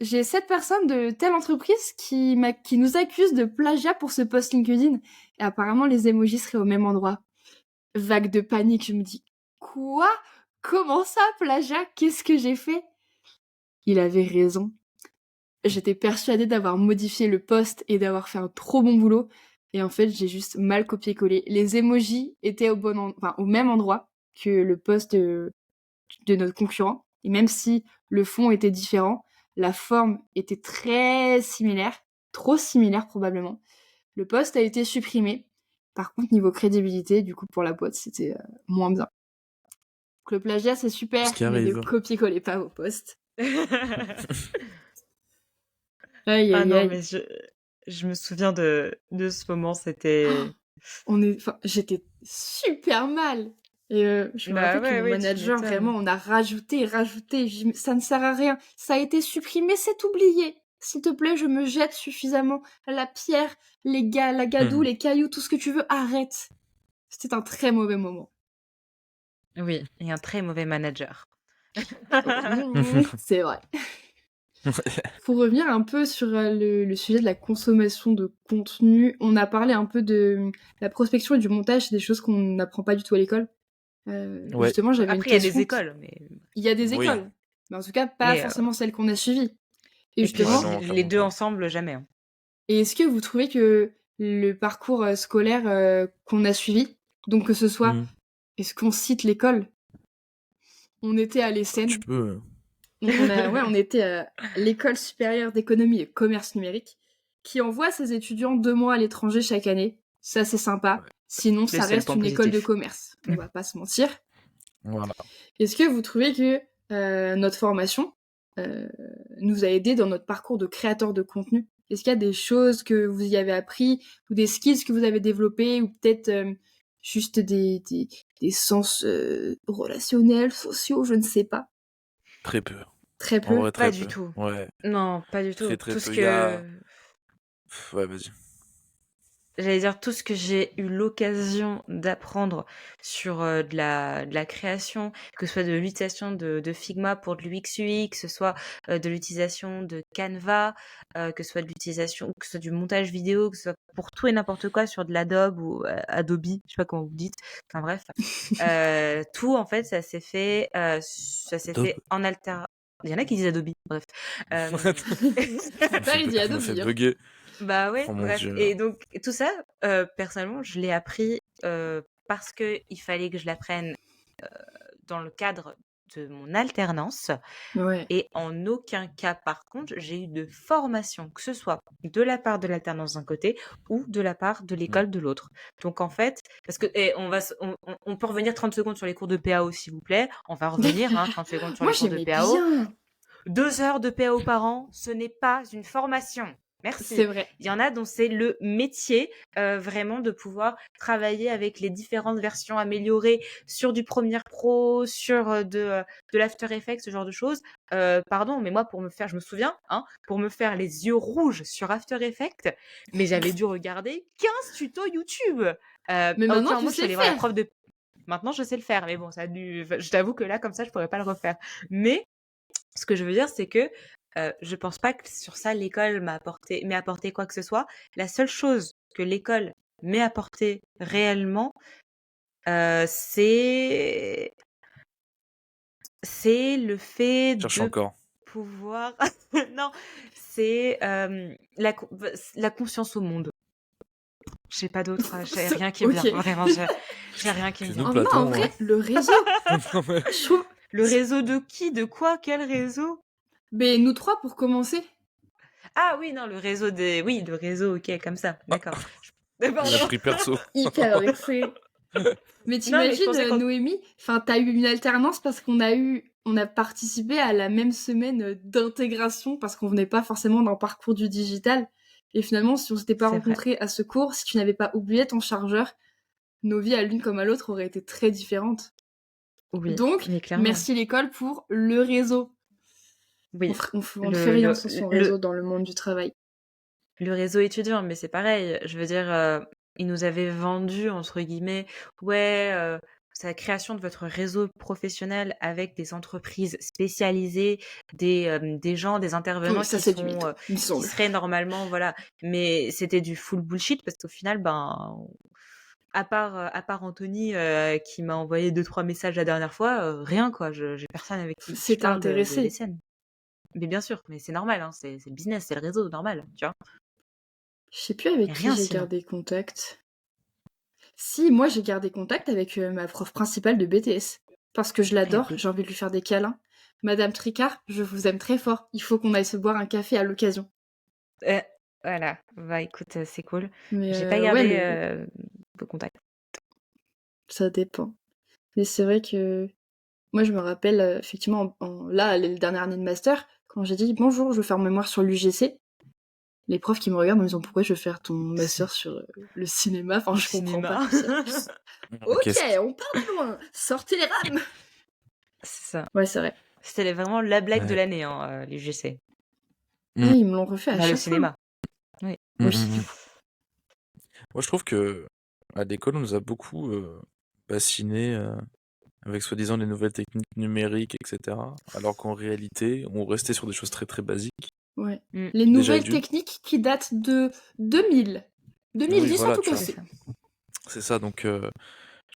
Speaker 1: j'ai cette personne de telle entreprise qui nous accuse de plagiat pour ce post LinkedIn, et apparemment les emojis seraient au même endroit. Vague de panique, je me dis quoi? Comment ça plagiat? Qu'est-ce que j'ai fait? Il avait raison. J'étais persuadée d'avoir modifié le post et d'avoir fait un trop bon boulot. Et en fait, j'ai juste mal copié-collé. Les emojis étaient au même endroit que le post de notre concurrent. Et même si le fond était différent, la forme était très similaire, trop similaire probablement. Le post a été supprimé. Par contre, niveau crédibilité, du coup, pour la boîte, c'était moins bien. Donc, le plagiat, c'est super,
Speaker 2: Ce qui
Speaker 1: mais ne
Speaker 2: arrive.
Speaker 1: copiez-collez pas vos posts. Aïe,
Speaker 3: Ah
Speaker 1: aïe,
Speaker 3: non,
Speaker 1: aïe.
Speaker 3: mais je me souviens de ce moment, c'était...
Speaker 1: J'étais super mal. Et je me
Speaker 3: Bah
Speaker 1: rappelle que
Speaker 3: ouais,
Speaker 1: mon
Speaker 3: ouais, tu
Speaker 1: manager, vraiment,
Speaker 3: m'étonnes.
Speaker 1: on a rajouté, rajouté. J'ai dit, ça ne sert à rien. Ça a été supprimé, c'est oublié. S'il te plaît, je me jette suffisamment la pierre, la gadoue, les cailloux, tout ce que tu veux. Arrête. C'était un très mauvais moment.
Speaker 3: Oui, et un très mauvais manager.
Speaker 1: C'est vrai. Pour revenir un peu sur le sujet de la consommation de contenu, on a parlé un peu de la prospection et du montage, c'est des choses qu'on n'apprend pas du tout à l'école.
Speaker 2: Ouais,
Speaker 1: Justement, j'avais une
Speaker 3: Après, il y a des
Speaker 1: question.
Speaker 3: écoles, mais...
Speaker 1: Il y a des
Speaker 2: oui.
Speaker 1: écoles, mais en tout cas pas
Speaker 3: mais
Speaker 1: forcément celles qu'on a suivies. Et
Speaker 3: et puis,
Speaker 2: Ouais,
Speaker 1: justement,
Speaker 2: non,
Speaker 3: les
Speaker 2: clairement
Speaker 3: deux
Speaker 2: pas.
Speaker 3: ensemble, jamais. Hein.
Speaker 1: est-ce que vous trouvez que le parcours scolaire qu'on a suivi, donc que ce soit,
Speaker 2: Mhm.
Speaker 1: est-ce qu'on cite l'école? On était à
Speaker 2: Tu
Speaker 1: l'ESSEN,
Speaker 2: peux.
Speaker 1: on était à l'école supérieure d'économie et commerce numérique, qui envoie ses étudiants 2 mois à l'étranger chaque année. Ça, c'est sympa.
Speaker 2: Ouais,
Speaker 1: Sinon,
Speaker 3: Le
Speaker 1: ça
Speaker 3: seul
Speaker 1: reste
Speaker 3: point
Speaker 1: une école de
Speaker 3: positif.
Speaker 1: commerce. On va pas se mentir.
Speaker 2: voilà.
Speaker 1: Est-ce que vous trouvez que notre formation euh, nous a aidé dans notre parcours de créateur de contenu? Est-ce qu'il y a des choses que vous y avez appris ou des skills que vous avez développés ou peut-être juste des sens relationnels, sociaux, je ne sais pas.
Speaker 2: Très peu.
Speaker 1: Très
Speaker 2: En
Speaker 1: peu.
Speaker 2: vrai,
Speaker 3: Pas
Speaker 2: très
Speaker 3: du
Speaker 2: peu.
Speaker 3: tout.
Speaker 2: Ouais,
Speaker 3: Non, pas du tout.
Speaker 2: très très
Speaker 3: Tout ce
Speaker 2: peu. Il y a.
Speaker 3: que...
Speaker 2: Ouais, vas-y.
Speaker 3: J'allais dire tout ce que j'ai eu l'occasion d'apprendre sur de la création, que ce soit de l'utilisation de Figma pour de l'UX UX, que ce soit de l'utilisation de Canva, que ce soit de l'utilisation, que ce soit du montage vidéo, que ce soit pour tout et n'importe quoi sur de l'Adobe ou Adobe, je sais pas comment vous dites. Enfin bref, tout en fait ça s'est
Speaker 2: Adobe.
Speaker 3: fait en alter. Il y en a qui disent Adobe, bref. Euh,
Speaker 1: Mon père, il dit
Speaker 2: Ça m'a
Speaker 1: Adobe.
Speaker 2: fait
Speaker 1: Hein.
Speaker 2: bugger.
Speaker 3: Bah ouais,
Speaker 2: Oh mon
Speaker 3: bref.
Speaker 2: dieu.
Speaker 3: Et donc tout ça, personnellement, je l'ai appris parce que il fallait que je l'apprenne dans le cadre de mon alternance.
Speaker 1: Ouais.
Speaker 3: Et en aucun cas, par contre, j'ai eu de formation, que ce soit de la part de l'alternance d'un côté ou de la part de
Speaker 2: Mm.
Speaker 3: l'école de l'autre. Donc en fait, parce que on peut revenir 30 secondes sur les cours de PAO, s'il vous plaît. On va revenir, 30 secondes sur
Speaker 1: Moi,
Speaker 3: les cours de
Speaker 1: j'aimais
Speaker 3: PAO.
Speaker 1: bien.
Speaker 3: 2 heures de PAO par an, ce n'est pas une formation.
Speaker 1: C'est
Speaker 3: Merci.
Speaker 1: vrai.
Speaker 3: Il y en a dont c'est le métier vraiment de pouvoir travailler avec les différentes versions améliorées sur du Premiere Pro, sur de l'After Effects, ce genre de choses. Pardon, mais moi je me souviens, pour me faire les yeux rouges sur After Effects, mais j'avais dû regarder 15 tutos YouTube. À
Speaker 1: Mais maintenant,
Speaker 3: aucun
Speaker 1: tu
Speaker 3: moment je suis
Speaker 1: sais
Speaker 3: allée voir la
Speaker 1: faire.
Speaker 3: prof de. Maintenant je sais le faire, mais bon, je t'avoue que là comme ça je pourrais pas le refaire. Mais ce que je veux dire, c'est que je pense pas que sur ça l'école m'ait apporté quoi que ce soit. La seule chose que l'école m'ait apporté réellement, c'est le fait
Speaker 2: Cherche
Speaker 3: de
Speaker 2: encore.
Speaker 3: pouvoir non, c'est la conscience au monde. J'ai pas d'autre, j'ai rien qui me vient.
Speaker 1: Ok.
Speaker 3: Vraiment, j'ai rien qui me vient.
Speaker 2: Fais-nous
Speaker 1: Oh, moi, en
Speaker 2: Platon,
Speaker 1: vrai,
Speaker 2: hein.
Speaker 1: le réseau,
Speaker 2: Non, mais-
Speaker 1: je trouve...
Speaker 3: Le réseau de qui? De quoi? Quel réseau?
Speaker 1: Mais nous trois, pour commencer.
Speaker 3: Ah oui, non, le réseau des... Oui, le réseau, ok, comme ça, d'accord.
Speaker 2: Il a
Speaker 3: Pardon.
Speaker 2: pris perso.
Speaker 1: Hyper vexée. Mais
Speaker 3: Non, mais je
Speaker 1: t'imagines,
Speaker 3: pensais qu'on...
Speaker 1: Noémie, enfin, t'as eu une alternance parce on a participé à la même semaine d'intégration parce qu'on venait pas forcément d'un parcours du digital. Et finalement, si on s'était pas
Speaker 3: C'est vrai.
Speaker 1: rencontrés à ce cours, si tu n'avais pas oublié ton chargeur, nos vies à l'une comme à l'autre auraient été très différentes.
Speaker 3: Oui,
Speaker 1: Donc,
Speaker 3: mais clairement.
Speaker 1: merci l'école pour le réseau.
Speaker 3: Oui.
Speaker 1: On ne fait rien sans son réseau dans le monde du travail.
Speaker 3: Le réseau étudiant, mais c'est pareil. Je veux dire, ils nous avaient vendu, entre guillemets, ouais, c'est la création de votre réseau professionnel avec des entreprises spécialisées, des gens, des intervenants
Speaker 1: Oui, ça
Speaker 3: qui
Speaker 1: c'est du mytho, il me
Speaker 3: qui
Speaker 1: semble.
Speaker 3: seraient normalement, voilà. Mais c'était du full bullshit parce qu'au final, ben, à part Anthony qui m'a envoyé 2-3 messages la dernière fois, rien quoi. J'ai personne avec qui je
Speaker 1: C'était
Speaker 3: parle de
Speaker 1: intéressé.
Speaker 3: l'ESN. Mais bien sûr, mais c'est normal, c'est le business, c'est le réseau, normal, tu vois.
Speaker 1: Je sais plus
Speaker 3: Y
Speaker 1: avec
Speaker 3: a
Speaker 1: qui
Speaker 3: rien
Speaker 1: j'ai
Speaker 3: sinon.
Speaker 1: gardé contact. Si, moi j'ai gardé contact avec ma prof principale de BTS. Parce que je
Speaker 3: Eh
Speaker 1: l'adore,
Speaker 3: ben,
Speaker 1: j'ai envie de lui faire des câlins. Madame Tricard, je vous aime très fort. Il faut qu'on aille se boire un café à l'occasion.
Speaker 3: euh, voilà, bah écoute, c'est cool.
Speaker 1: Mais
Speaker 3: J'ai pas
Speaker 1: ouais,
Speaker 3: gardé de contact.
Speaker 1: ça dépend. Mais c'est vrai que moi je me rappelle effectivement, là, la dernière année de master, quand j'ai dit bonjour, je veux faire mémoire sur l'UGC. les profs qui me regardent en me disant pourquoi je veux faire ton master sur le cinéma. Enfin, je comprends pas. Ok, on part de loin. Sortez les rames.
Speaker 3: C'est ça.
Speaker 1: Ouais, c'est vrai.
Speaker 3: C'était vraiment la blague de l'année, l'UGC.
Speaker 1: Ah, ils me l'ont refait à
Speaker 3: Bah,
Speaker 1: chaque
Speaker 3: le
Speaker 1: fois.
Speaker 3: cinéma. Oui.
Speaker 1: Oui.
Speaker 2: Moi, je trouve que à l'école, on nous a beaucoup bassiné avec soi-disant les nouvelles techniques numériques, etc. Alors qu'en réalité, on restait sur des choses très très basiques.
Speaker 1: Ouais.
Speaker 3: Mm.
Speaker 1: Les
Speaker 2: Déjà
Speaker 1: nouvelles
Speaker 2: d'une.
Speaker 1: techniques qui datent de 2000.
Speaker 2: Oui,
Speaker 1: 2010
Speaker 2: voilà,
Speaker 1: en tout
Speaker 2: tu
Speaker 1: cas.
Speaker 2: vois.
Speaker 3: C'est ça.
Speaker 2: C'est ça, donc je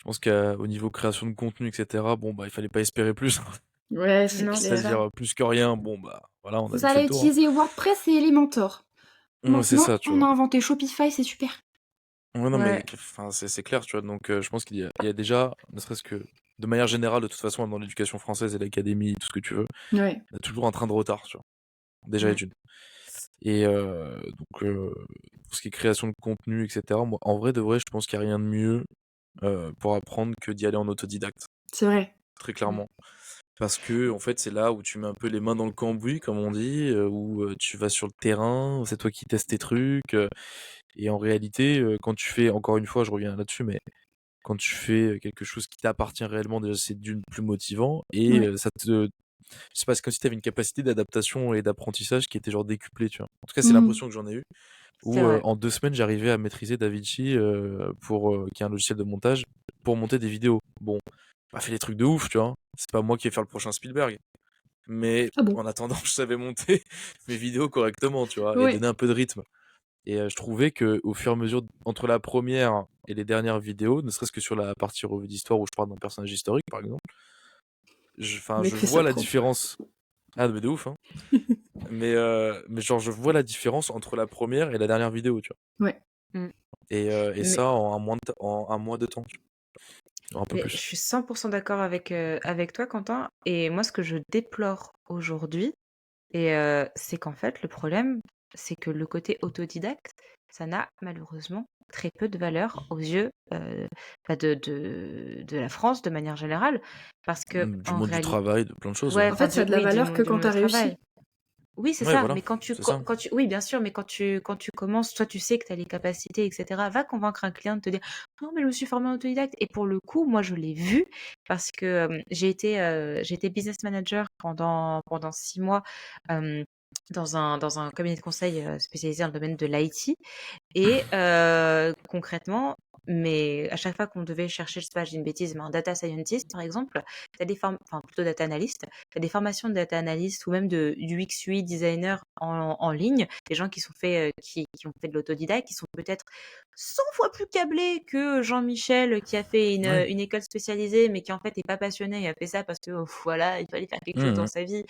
Speaker 2: pense qu'au niveau création de contenu, etc., bon, bah, il fallait pas espérer plus.
Speaker 1: Ouais, c'est
Speaker 3: Non, c'est
Speaker 1: clair.
Speaker 3: ça.
Speaker 2: C'est-à-dire plus que rien, bon, bah, voilà, on
Speaker 1: Vous
Speaker 2: avait fait
Speaker 1: allez
Speaker 2: le tour.
Speaker 1: utiliser WordPress et Elementor.
Speaker 2: Ouais, c'est
Speaker 1: Maintenant,
Speaker 2: ça, tu
Speaker 1: on
Speaker 2: vois.
Speaker 1: a inventé Shopify, c'est super.
Speaker 2: Ouais, non, mais
Speaker 3: Ouais.
Speaker 2: enfin, c'est clair, tu vois. Donc, je pense qu'il y a déjà, ne serait-ce que de manière générale, de toute façon, dans l'éducation française et l'académie, tout ce que tu veux,
Speaker 1: Ouais.
Speaker 2: on a toujours un train de retard, tu vois. Déjà
Speaker 3: Mm.
Speaker 2: d'une. Et donc, pour ce qui est création de contenu, etc., moi, en vrai, de vrai, je pense qu'il n'y a rien de mieux pour apprendre que d'y aller en autodidacte,
Speaker 1: C'est vrai.
Speaker 2: très clairement. Parce que, en fait, c'est là où tu mets un peu les mains dans le cambouis, comme on dit, où tu vas sur le terrain, où c'est toi qui testes tes trucs. Et en réalité, quand tu fais, encore une fois, je reviens là-dessus, mais quand tu fais quelque chose qui t'appartient réellement, déjà, c'est d'une plus motivant. Et
Speaker 1: Ouais.
Speaker 2: ça te. Je sais pas, c'est comme si tu avais une capacité d'adaptation et d'apprentissage qui était genre décuplée, tu vois. En tout cas, c'est
Speaker 1: Mhm.
Speaker 2: l'impression que j'en ai eu.
Speaker 3: C'est
Speaker 2: Où
Speaker 3: vrai.
Speaker 2: en 2 semaines, j'arrivais à maîtriser DaVinci, qui est un logiciel de montage, pour monter des vidéos. Bon, pas fait des trucs de ouf, tu vois. C'est pas moi qui vais faire le prochain Spielberg. Mais
Speaker 1: Ah bon?
Speaker 2: en attendant, je savais monter mes vidéos correctement, tu vois, et
Speaker 1: Ouais.
Speaker 2: donner un peu de rythme. Et je trouvais que au fur et à mesure, entre la première et les dernières vidéos, ne serait-ce que sur la partie revue d'histoire où je parle d'un personnage historique, par exemple, je
Speaker 1: Mec fait
Speaker 2: vois
Speaker 1: ça
Speaker 2: la
Speaker 1: pro.
Speaker 2: différence. Ah, mais de ouf, hein. Mais genre, je vois la différence entre la première et la dernière vidéo, tu vois.
Speaker 1: Ouais.
Speaker 3: Mm.
Speaker 2: Et
Speaker 3: Mais,
Speaker 2: ça en un mois de temps, tu vois. Un peu
Speaker 3: mais je
Speaker 2: plus.
Speaker 3: suis 100% d'accord avec toi, Quentin. Et moi, ce que je déplore aujourd'hui, c'est qu'en fait, le problème, c'est que le côté autodidacte, ça n'a malheureusement très peu de valeur aux yeux de la France de manière générale. Parce que
Speaker 2: Du
Speaker 3: en
Speaker 2: monde du
Speaker 3: réalité,
Speaker 2: travail, de plein de choses, ouais.
Speaker 3: ouais,
Speaker 1: En
Speaker 3: enfin,
Speaker 1: fait, ça a de la
Speaker 3: oui,
Speaker 1: valeur que
Speaker 3: du
Speaker 1: quand
Speaker 3: monde du
Speaker 1: t'as réussi.
Speaker 3: travail. Oui, c'est
Speaker 2: Ouais,
Speaker 3: ça.
Speaker 2: voilà,
Speaker 3: Mais
Speaker 2: c'est ça.
Speaker 3: oui, bien sûr, mais quand tu commences, toi, tu sais que tu as les capacités, etc. Va convaincre un client de te dire, non, mais je me suis formé en autodidacte. Et pour le coup, moi, je l'ai vu parce que j'ai été business manager pendant 6 mois dans un cabinet de conseil spécialisé dans le domaine de l'IT. Et concrètement, mais à chaque fois qu'on devait chercher, je sais pas, j'ai une bêtise, mais un data scientist, par exemple, tu as enfin plutôt data analyst, tu as des formations de data analyst ou même de UX UI designer en ligne, des gens qui sont qui ont fait de l'autodidacte, qui sont peut-être 100 fois plus câblés que Jean-Michel qui a fait
Speaker 2: Ouais.
Speaker 3: une école spécialisée, mais qui en fait est pas passionné et a fait ça parce que voilà, il fallait faire quelque chose dans
Speaker 2: Mhm.
Speaker 3: sa vie.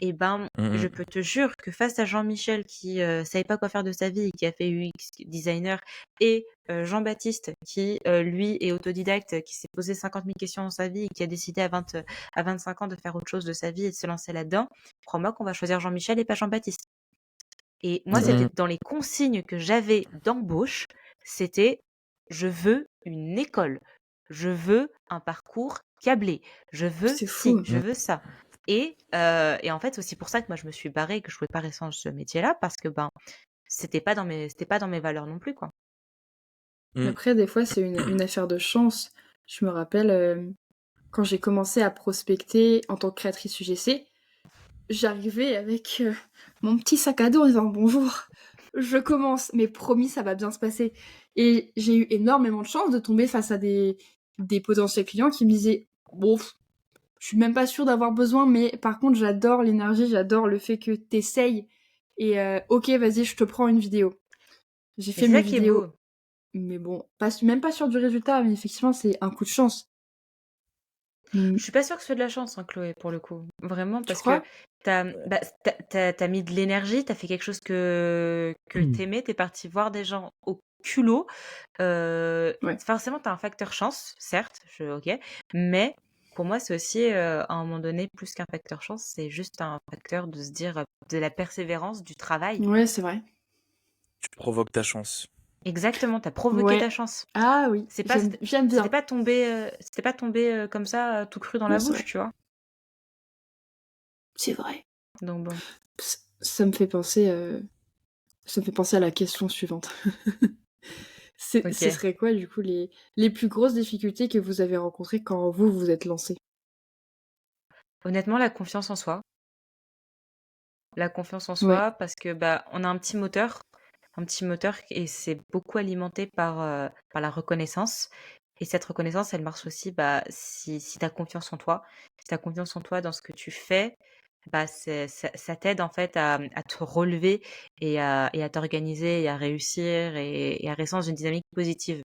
Speaker 3: Et ben, je
Speaker 2: Mhm.
Speaker 3: peux te jure que face à Jean-Michel qui savait pas quoi faire de sa vie et qui a fait UX designer et Jean-Baptiste qui lui est autodidacte, qui s'est posé 50 000 questions dans sa vie et qui a décidé à 25 ans de faire autre chose de sa vie et de se lancer là-dedans, crois-moi qu'on va choisir Jean-Michel et pas Jean-Baptiste. Et moi, c'était
Speaker 2: Mhm.
Speaker 3: dans les consignes que j'avais d'embauche, c'était je veux une école, je veux un parcours câblé, je veux
Speaker 1: C'est
Speaker 3: ci,
Speaker 1: fou.
Speaker 3: je veux ça. Et en fait, c'est aussi pour ça que moi, je me suis barrée et que je pouvais pas rester dans ce métier-là parce que ben, c'était pas dans mes valeurs non plus, quoi.
Speaker 2: Mhm.
Speaker 1: Après, des fois, c'est une affaire de chance. Je me rappelle, quand j'ai commencé à prospecter en tant que créatrice UGC, j'arrivais avec mon petit sac à dos en disant bonjour, je commence, mais promis, ça va bien se passer. Et j'ai eu énormément de chance de tomber face à des potentiels clients qui me disaient bon, je suis même pas sûre d'avoir besoin, mais par contre, j'adore l'énergie, j'adore le fait que t'essayes. Et ok, vas-y, je te prends une vidéo. J'ai
Speaker 3: Mais
Speaker 1: fait
Speaker 3: c'est
Speaker 1: mes
Speaker 3: ça qui est
Speaker 1: vidéos,
Speaker 3: beau.
Speaker 1: mais bon, même pas sur du résultat, mais effectivement, c'est un coup de chance. Mm.
Speaker 3: Je suis pas sûre que ce soit de la chance, hein, Chloé, pour le coup. Vraiment,
Speaker 1: Tu
Speaker 3: parce que
Speaker 1: crois?
Speaker 3: t'as mis de l'énergie, t'as fait quelque chose que t'aimais, t'es parti voir des gens au culot.
Speaker 1: Ouais.
Speaker 3: Forcément, t'as un facteur chance, certes, ok, mais pour moi, c'est aussi, à un moment donné, plus qu'un facteur chance, c'est juste un facteur de se dire, de la persévérance, du travail.
Speaker 1: Ouais, c'est vrai.
Speaker 2: Tu provoques ta chance.
Speaker 3: Exactement, t'as provoqué ta
Speaker 1: Ouais.
Speaker 3: chance.
Speaker 1: Ah oui,
Speaker 3: C'est pas,
Speaker 1: j'aime bien.
Speaker 3: c'était pas tombé comme ça, tout cru dans
Speaker 1: Non,
Speaker 3: la
Speaker 1: c'est
Speaker 3: bouche,
Speaker 1: vrai.
Speaker 3: tu vois.
Speaker 1: C'est vrai.
Speaker 3: Donc bon.
Speaker 1: Ça me fait penser, Ça me fait penser à la question suivante. Ce
Speaker 3: Ok.
Speaker 1: serait quoi, du coup, les plus grosses difficultés que vous avez rencontrées quand vous vous êtes lancé?
Speaker 3: Honnêtement, la confiance en soi. La confiance en
Speaker 1: Ouais,
Speaker 3: soi parce que, bah, on a un petit moteur et c'est beaucoup alimenté par la reconnaissance et cette reconnaissance, elle marche aussi, bah, si tu as confiance en toi. Si tu as confiance en toi dans ce que tu fais, bah, ça t'aide en fait à te relever et à t'organiser et à réussir et à rester dans une dynamique positive.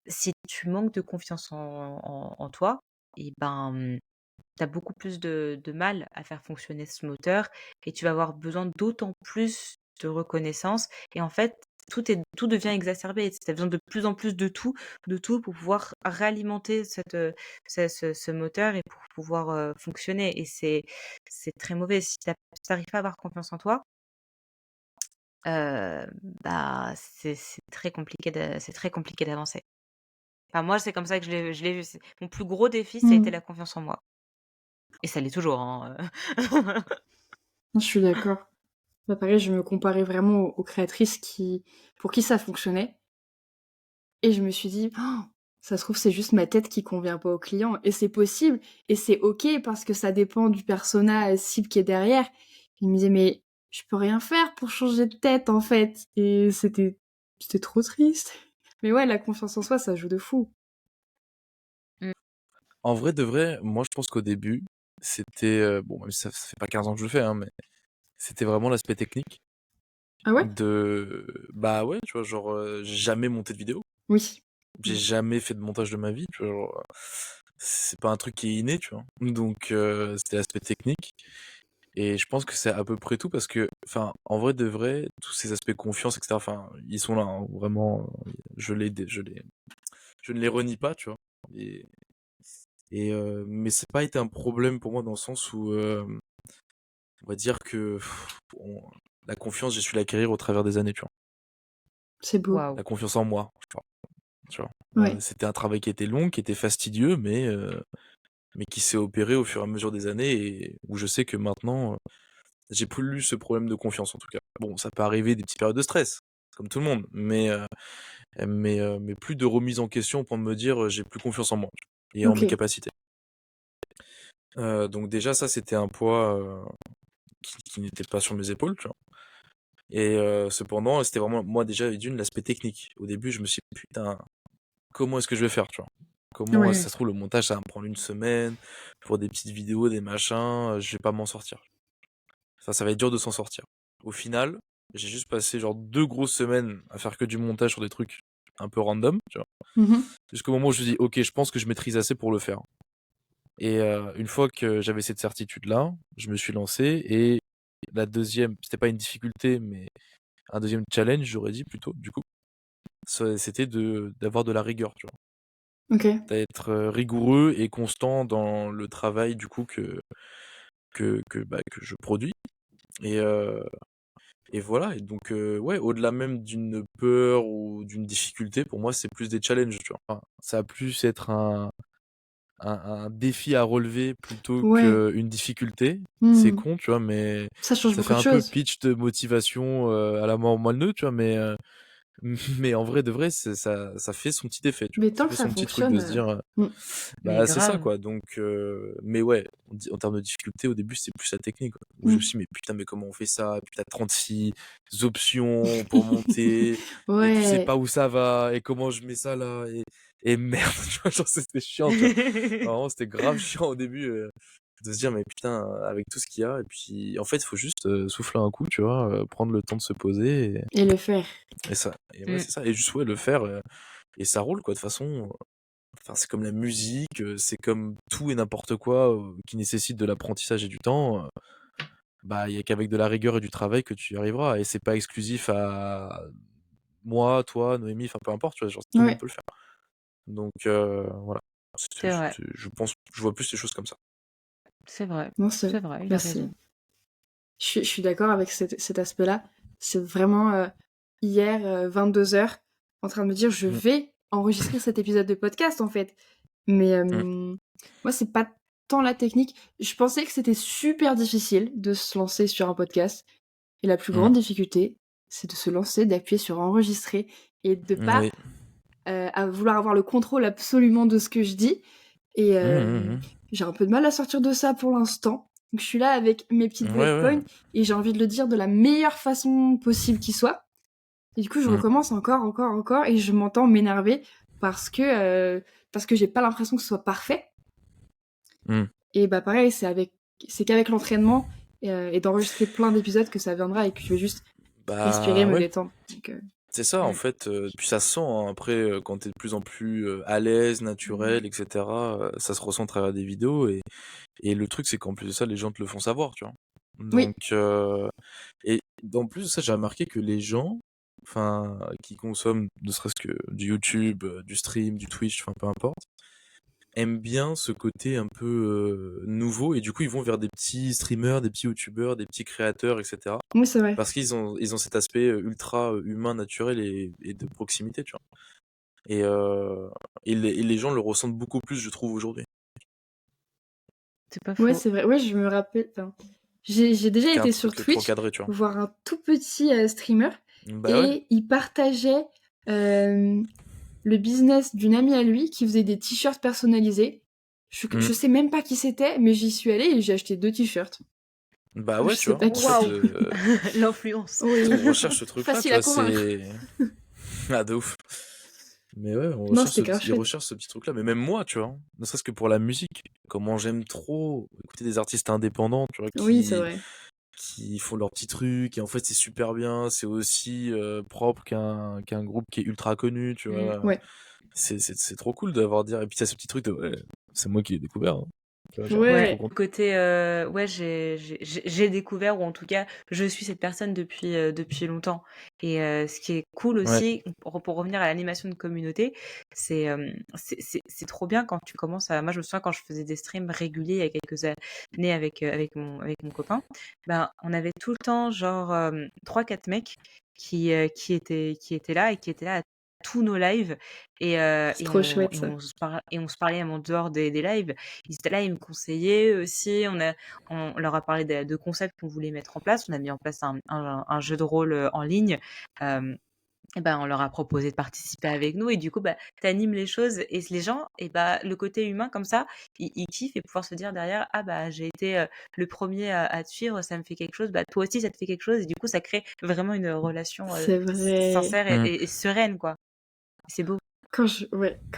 Speaker 3: Si tu manques de confiance en toi et ben, tu as beaucoup plus de mal à faire fonctionner ce moteur et tu vas avoir besoin d'autant plus de reconnaissance et en fait, tout devient exacerbé. Tu as besoin de plus en plus de tout pour pouvoir réalimenter ce moteur et pour pouvoir, fonctionner et c'est très mauvais. Si tu arrives pas à avoir confiance en toi, bah, c'est très compliqué d'avancer. Enfin moi, c'est comme ça que je l'ai vu. C'est mon plus gros défi, ça a été
Speaker 1: mmh.
Speaker 3: la confiance en moi et ça l'est toujours, hein,
Speaker 1: Non, je suis d'accord. Bah, pareil, je me comparais vraiment aux créatrices pour qui ça fonctionnait et je me suis dit: «Oh, ça se trouve, c'est juste ma tête qui convient pas aux clients» et c'est possible et c'est OK parce que ça dépend du persona, cible qui est derrière. Il me disait: «Mais je peux rien faire pour changer de tête, en fait» et c'était trop triste. Mais ouais, la confiance en soi, ça joue de fou.
Speaker 3: Mmh.
Speaker 2: En vrai de vrai, moi, je pense qu'au début, c'était, bon, même si ça fait pas 15 ans que je le fais, hein, mais c'était vraiment l'aspect technique
Speaker 1: Ah ouais?
Speaker 2: bah, ouais, tu vois? Genre, j'ai jamais monté de vidéo.
Speaker 1: Oui.
Speaker 2: J'ai
Speaker 1: Mmh.
Speaker 2: jamais fait de montage de ma vie, tu vois? Genre, c'est pas un truc qui est inné, tu vois? Donc, c'était l'aspect technique et je pense que c'est à peu près tout parce que, enfin, en vrai de vrai, tous ces aspects confiance et cetera, enfin, ils sont là, hein, vraiment, je ne les renie pas, tu vois? Et mais c'est pas été un problème pour moi dans le sens où, on va dire que la confiance, j'ai su l'acquérir au travers des années, tu vois?
Speaker 1: C'est beau.
Speaker 3: Waouh!
Speaker 2: La confiance en moi, tu vois?
Speaker 1: Ouais.
Speaker 2: C'était un travail qui était long, qui était fastidieux, mais qui s'est opéré au fur et à mesure des années et où je sais que maintenant, j'ai plus ce problème de confiance en tout cas. Bon, ça peut arriver des petites périodes de stress, comme tout le monde, mais plus de remise en question au point de me dire, j'ai plus confiance en moi et en mes
Speaker 1: OK.
Speaker 2: capacités. Donc déjà ça, c'était un poids, qui n'était pas sur mes épaules, tu vois? Et cependant, c'était vraiment moi déjà d'une l'aspect technique. Au début, je me suis dit: «Putain, comment est-ce que je vais faire?» tu vois? Comment si
Speaker 1: Ouais.
Speaker 2: ça se trouve le montage, ça va me prendre une semaine pour des petites vidéos, des machins, je vais pas m'en sortir. Ça va être dur de s'en sortir. Au final, j'ai juste passé genre 2 grosses semaines à faire que du montage sur des trucs un peu random, tu vois?
Speaker 1: Mmh.
Speaker 2: Jusqu'au moment où je me dis: «OK, je pense que je maîtrise assez pour le faire» et une fois que j'avais cette certitude-là, je me suis lancé et la deuxième, c'était pas une difficulté, mais un deuxième challenge, j'aurais dit plutôt, du coup, c'était d'avoir de la rigueur, tu vois?
Speaker 1: OK.
Speaker 2: D'être, rigoureux et constant dans le travail du coup que je produis et voilà et donc ouais, au-delà même d'une peur ou d'une difficulté, pour moi, c'est plus des challenges, tu vois? Enfin, ça va plus être un défi à relever plutôt
Speaker 1: Ouais.
Speaker 2: qu'une difficulté. C'est
Speaker 1: Mmh.
Speaker 2: con, tu vois? Mais
Speaker 1: Ça change
Speaker 2: ça fait
Speaker 1: beaucoup de
Speaker 2: un peu
Speaker 1: choses.
Speaker 2: pitch de motivation, à la mort moelleux, tu vois? Mais en vrai de vrai, ça fait son petit effet, tu vois?
Speaker 1: Mais
Speaker 2: Ça
Speaker 1: tant que
Speaker 2: fait
Speaker 1: ça
Speaker 2: son petit truc de
Speaker 1: fonctionne,
Speaker 2: se dire,
Speaker 1: mmh.
Speaker 3: Mais
Speaker 2: bah, c'est ça
Speaker 3: grave.
Speaker 2: quoi donc mais ouais, en termes de difficulté au début, c'était plus la technique, quoi. Où je me
Speaker 1: Mmh.
Speaker 2: suis dit: «Mais putain, mais comment on fait ça? Puis tu as 36 options pour monter et tu sais
Speaker 1: Ouais.
Speaker 2: pas où ça va et comment je mets ça là et merde», tu vois? Genre c'était chiant, tu vois? Vraiment, c'était grave chiant au début, de se dire: «Mais putain, avec tout ce qu'il y a» et puis en fait, il faut juste, souffler un coup, tu vois? Prendre le temps de se poser
Speaker 1: Et le faire.
Speaker 2: et ça et ouais,
Speaker 3: Mmh.
Speaker 2: c'est ça et juste, ouais, le faire, et ça roule quoi. De toute façon, enfin, c'est comme la musique, c'est comme tout et n'importe quoi, qui nécessite de l'apprentissage et du temps, bah, il y a qu'avec de la rigueur et du travail que tu y arriveras et c'est pas exclusif à moi, toi, Noémie, enfin peu importe, tu vois? Genre tout le monde
Speaker 1: Ouais,
Speaker 2: peut le faire. Donc voilà,
Speaker 3: C'est vrai,
Speaker 2: je pense je vois plus les choses comme ça.
Speaker 1: non,
Speaker 3: c'est vrai, il
Speaker 1: bah,
Speaker 3: a raison.
Speaker 1: je suis d'accord avec cet aspect-là. C'est vraiment, hier, 22h, en train de me dire: «Je
Speaker 2: Mmh,
Speaker 1: vais enregistrer cet épisode de podcast, en fait». Mais,
Speaker 2: mmh,
Speaker 1: moi, c'est pas tant la technique. Je pensais que c'était super difficile de se lancer sur un podcast et la plus
Speaker 2: mmh,
Speaker 1: grande difficulté, c'est de se lancer, d'appuyer sur enregistrer et de pas
Speaker 2: Oui.
Speaker 1: à vouloir avoir le contrôle absolument de ce que je dis. Et j'ai un peu de mal à sortir de ça pour l'instant. Donc je suis là avec mes petites
Speaker 2: Ouais,
Speaker 1: bullet
Speaker 2: ouais.
Speaker 1: points et j'ai envie de le dire de la meilleure façon possible qui soit. Et du coup, je
Speaker 2: Mm.
Speaker 1: recommence encore et je m'entends m'énerver parce que j'ai pas l'impression que ce soit parfait.
Speaker 2: Mm.
Speaker 1: Et bah pareil, c'est qu'avec l'entraînement et d'enregistrer plein d'épisodes que ça viendra et que je vais juste respirer,
Speaker 2: Bah
Speaker 1: me
Speaker 2: ouais,
Speaker 1: détendre. Donc,
Speaker 2: c'est ça en
Speaker 3: Mm.
Speaker 2: fait. Puis ça se sent hein, après quand t'es de plus en plus à l'aise, naturel, etc. Ça se ressent à travers des vidéos et le truc c'est qu'en plus de ça, les gens te le font savoir, tu vois.
Speaker 1: oui,
Speaker 2: Donc et en plus de ça, j'ai remarqué que les gens, enfin, qui consomment ne serait-ce que du YouTube, du stream, du Twitch, enfin peu importe, aiment bien ce côté un peu nouveau et du coup ils vont vers des petits streamers, des petits youtubeurs, des petits créateurs, etc.
Speaker 1: oui, c'est vrai.
Speaker 2: Parce qu'ils ont cet aspect ultra humain, naturel et de proximité, tu vois. Et, euh, et les gens le ressentent beaucoup plus, je trouve, aujourd'hui.
Speaker 3: C'est pas
Speaker 1: Ouais,
Speaker 3: faux.
Speaker 1: c'est vrai. Ouais, je me rappelle. Enfin, j'ai déjà
Speaker 2: Qu'un
Speaker 1: été sur
Speaker 2: truc trop
Speaker 1: Twitch
Speaker 2: cadré, tu vois.
Speaker 1: voir un tout petit streamer
Speaker 2: Bah ouais.
Speaker 1: et il partageait euh, le business d'une amie à lui qui faisait des t-shirts personnalisés.
Speaker 2: Mm.
Speaker 1: Je sais même pas qui c'était, mais j'y suis allée et j'ai acheté 2 t-shirts.
Speaker 2: Bah
Speaker 1: Je
Speaker 2: ouais, tu
Speaker 1: sais
Speaker 2: vois.
Speaker 1: pas
Speaker 2: En
Speaker 1: qui
Speaker 2: fait,
Speaker 3: Waouh,
Speaker 1: c'est.
Speaker 3: l'influence.
Speaker 1: Oui,
Speaker 2: on recherche ce truc-là, tu
Speaker 1: facile à
Speaker 2: vois,
Speaker 1: convaincre.
Speaker 2: c'est... Ah, de ouf. Mais ouais,
Speaker 1: Non, c'était grave
Speaker 2: ils
Speaker 1: chouette.
Speaker 2: recherchent ce petit truc-là. Mais même moi, tu vois, ne serait-ce que pour la musique, comment j'aime trop écouter des artistes indépendants, tu vois,
Speaker 1: Oui, c'est vrai.
Speaker 2: qui font leur petit truc, et en fait, c'est super bien, c'est aussi propre qu'un groupe qui est ultra connu, tu
Speaker 3: Mm.
Speaker 2: vois.
Speaker 1: Ouais.
Speaker 2: C'est trop cool d'avoir dire, et puis t'as ce petit truc de, ouais, c'est moi qui l'ai découvert, hein. Tu vois, genre, trop
Speaker 3: Ouais,
Speaker 1: Ouais.
Speaker 2: content.
Speaker 3: côté, ouais, j'ai découvert, ou en tout cas, je suis cette personne depuis longtemps. Et ce qui est cool
Speaker 2: Ouais,
Speaker 3: aussi, pour revenir à l'animation de communauté, c'est trop bien quand tu commences à. Moi, je me souviens quand je faisais des streams réguliers il y a quelques années avec mon copain, ben, on avait tout le temps, genre, 3-4 mecs qui étaient là et qui étaient là à tous nos lives. Et,
Speaker 1: C'est trop chouette, ça.
Speaker 3: on se parlait même en dehors des lives. Ils étaient là, ils me conseillaient eux aussi. On leur a parlé de concepts qu'on voulait mettre en place. On a mis en place un jeu de rôle en ligne. Euh, et ben, on leur a proposé de participer avec nous. Et du coup, bah, tu animes les choses. Et les gens, et bah, le côté humain, comme ça, ils kiffent et pouvoir se dire derrière, ah bah, j'ai été le premier à te suivre, ça me fait quelque chose. Bah, toi aussi, ça te fait quelque chose. Et du coup, ça crée vraiment une relation
Speaker 1: C'est vrai.
Speaker 3: sincère
Speaker 2: mm,
Speaker 3: et sereine, quoi. C'est beau.
Speaker 1: Quand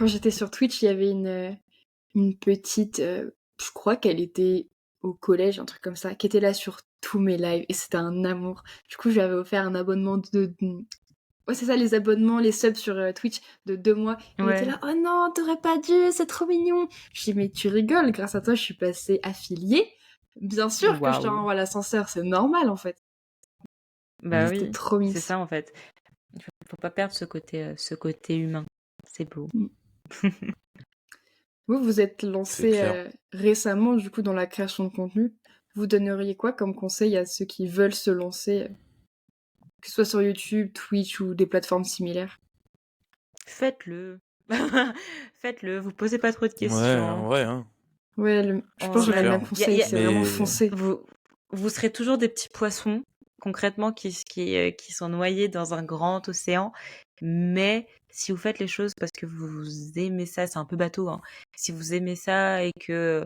Speaker 1: j'étais sur Twitch, il y avait une petite, je crois qu'elle était au collège, un truc comme ça, qui était là sur tous mes lives et c'était un amour. Du coup, je lui avais offert un abonnement ouais, c'est ça, les abonnements, les subs sur Twitch de 2 mois. Il était
Speaker 3: Ouais.
Speaker 1: là: «Oh non, t'aurais pas dû, c'est trop mignon!» Je dis: «Mais tu rigoles, grâce à toi, je suis passée affiliée. Bien sûr que je te
Speaker 3: Waouh.
Speaker 1: renvoie l'ascenseur, c'est normal, en fait.»
Speaker 2: mm.
Speaker 3: Bah
Speaker 1: C'était
Speaker 3: oui,
Speaker 1: trop
Speaker 3: c'est
Speaker 1: mimes.
Speaker 3: ça en fait. Il faut pas perdre ce côté humain. C'est beau.
Speaker 1: Mmh. Vous, vous êtes
Speaker 2: C'est
Speaker 1: lancé
Speaker 2: clair.
Speaker 1: récemment, du coup, dans la création de contenu. Vous donneriez quoi comme conseil à ceux qui veulent se lancer, que ce soit sur YouTube, Twitch ou des plateformes similaires?
Speaker 3: Faites-le. Faites-le. Vous posez pas trop de
Speaker 2: Ouais,
Speaker 3: questions.
Speaker 2: en vrai, hein.
Speaker 1: Ouais, je pense
Speaker 3: Oh,
Speaker 1: que j'aurais
Speaker 2: C'est
Speaker 1: le
Speaker 3: même,
Speaker 1: même
Speaker 2: clair.
Speaker 1: conseil, c'est vraiment
Speaker 2: Mais...
Speaker 1: foncer.
Speaker 3: vous serez toujours des petits poissons, concrètement, qui sont noyés dans un grand océan. Mais si vous faites les choses parce que vous aimez ça, c'est un peu bateau, hein. Si vous aimez ça et que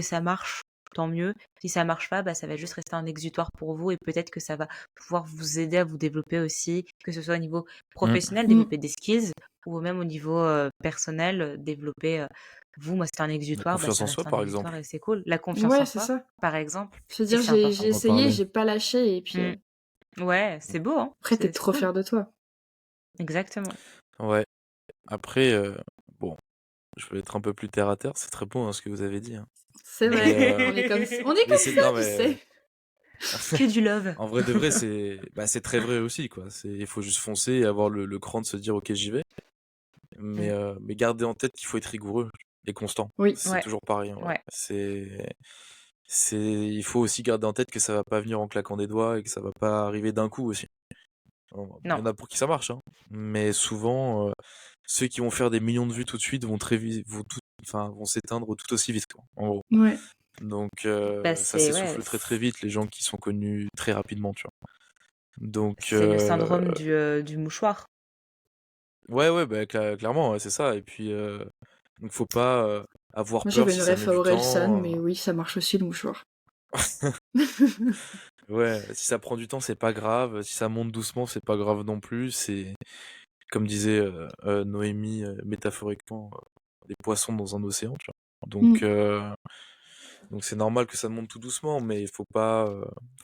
Speaker 3: ça marche, tant mieux. Si ça marche pas, bah, ça va juste rester un exutoire pour vous et peut-être que ça va pouvoir vous aider à vous développer aussi, que ce soit au niveau
Speaker 2: mm.
Speaker 3: professionnel,
Speaker 1: Mmh.
Speaker 3: développer des skills ou même au niveau personnel, développer. Vous, moi, c'était un
Speaker 2: La
Speaker 3: exutoire, bah,
Speaker 2: confiance
Speaker 3: ça
Speaker 2: en soi,
Speaker 3: reste un
Speaker 2: par exemple.
Speaker 3: exutoire et c'est cool. La confiance
Speaker 1: Ouais,
Speaker 3: en
Speaker 1: c'est
Speaker 3: soi,
Speaker 1: ça.
Speaker 3: par exemple,
Speaker 1: Je veux
Speaker 3: c'est
Speaker 1: dire,
Speaker 3: c'est
Speaker 1: j'ai
Speaker 3: important.
Speaker 2: On va
Speaker 1: essayé,
Speaker 2: parler.
Speaker 1: j'ai pas lâché et puis,
Speaker 3: Mm. Ouais, c'est beau, hein.
Speaker 1: après tu
Speaker 3: C'est
Speaker 1: trop
Speaker 3: cool.
Speaker 1: fier de toi.
Speaker 3: Exactement.
Speaker 2: Ouais. Après, bon, je vais être un peu plus terre à terre. C'est très beau hein, ce que vous avez dit, hein.
Speaker 1: C'est
Speaker 2: Mais,
Speaker 1: vrai, on est
Speaker 2: mais
Speaker 1: comme
Speaker 2: c'est
Speaker 1: ça,
Speaker 2: non
Speaker 1: tu
Speaker 2: mais
Speaker 1: sais.
Speaker 3: Que du love.
Speaker 2: en vrai de vrai, c'est très vrai aussi quoi. Il faut juste foncer et avoir le cran de se dire ok j'y vais.
Speaker 3: Mm.
Speaker 2: Mais garder en tête qu'il faut être rigoureux et constant.
Speaker 1: Oui,
Speaker 2: C'est
Speaker 3: Ouais,
Speaker 2: toujours pareil en vrai.
Speaker 3: ouais.
Speaker 2: Il faut aussi garder en tête que ça va pas venir en claquant des doigts et que ça va pas arriver d'un coup aussi. Il y
Speaker 3: Non.
Speaker 2: en a pour qui ça marche, hein. Mais souvent, ceux qui vont faire des millions de vues tout de suite vont très vite, enfin, vont s'éteindre tout aussi vite, quoi, en gros.
Speaker 1: ouais.
Speaker 2: Donc,
Speaker 3: Bah,
Speaker 2: ça
Speaker 3: c'est, ouais.
Speaker 2: s'essouffle très très vite, les gens qui sont connus très rapidement, tu vois. Donc,
Speaker 3: C'est le syndrome du mouchoir.
Speaker 2: ouais, bah, clairement, ouais, c'est ça. Et puis, donc faut pas avoir
Speaker 1: Moi,
Speaker 2: peur
Speaker 1: j'avais une
Speaker 2: si ça met
Speaker 1: ref à
Speaker 2: du
Speaker 1: Orelsan,
Speaker 2: temps.
Speaker 1: mais oui, ça marche aussi, le mouchoir.
Speaker 2: Ouais, si ça prend du temps, c'est pas grave. Si ça monte doucement, c'est pas grave non plus. C'est comme disait Noémie, métaphoriquement, des poissons dans un océan, tu vois.
Speaker 1: Mm.
Speaker 2: Donc c'est normal que ça monte tout doucement, mais faut pas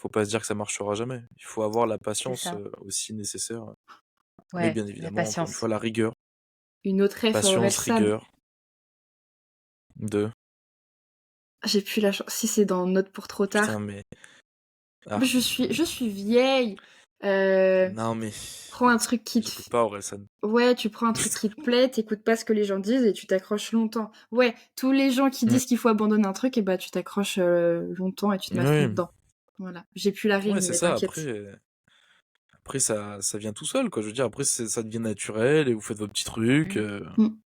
Speaker 2: se dire que ça marchera jamais. Il faut avoir la
Speaker 3: C'est
Speaker 2: patience
Speaker 3: ça.
Speaker 2: aussi nécessaire. Mais
Speaker 3: Ouais,
Speaker 2: bien
Speaker 3: la
Speaker 2: évidemment, encore une
Speaker 3: patience.
Speaker 2: fois, la rigueur,
Speaker 1: Une autre ref à
Speaker 2: patience,
Speaker 1: Orelsan.
Speaker 2: rigueur, de.
Speaker 1: J'ai plus la chance. Si c'est dans Note pour trop
Speaker 2: Putain,
Speaker 1: tard.
Speaker 2: mais ah,
Speaker 1: Mais je suis vieille. Euh,
Speaker 2: non mais
Speaker 1: Prends un truc qui te...
Speaker 2: j'écoute pas Orelsan.
Speaker 1: Ouais, tu prends un truc qui te plaît, t'écoutes pas ce que les gens disent et tu t'accroches longtemps. Ouais, tous les gens qui
Speaker 2: Mm.
Speaker 1: disent qu'il faut abandonner un truc, et bah tu t'accroches longtemps et tu te masques
Speaker 2: Oui,
Speaker 1: dedans. Voilà. J'ai plus la
Speaker 2: ouais,
Speaker 1: rime,
Speaker 2: c'est
Speaker 1: mais
Speaker 2: ça.
Speaker 1: t'inquiète.
Speaker 2: Après ça vient tout seul, quoi. Je veux dire, après ça devient naturel et vous faites vos petits trucs.
Speaker 3: Mm,
Speaker 1: Mm.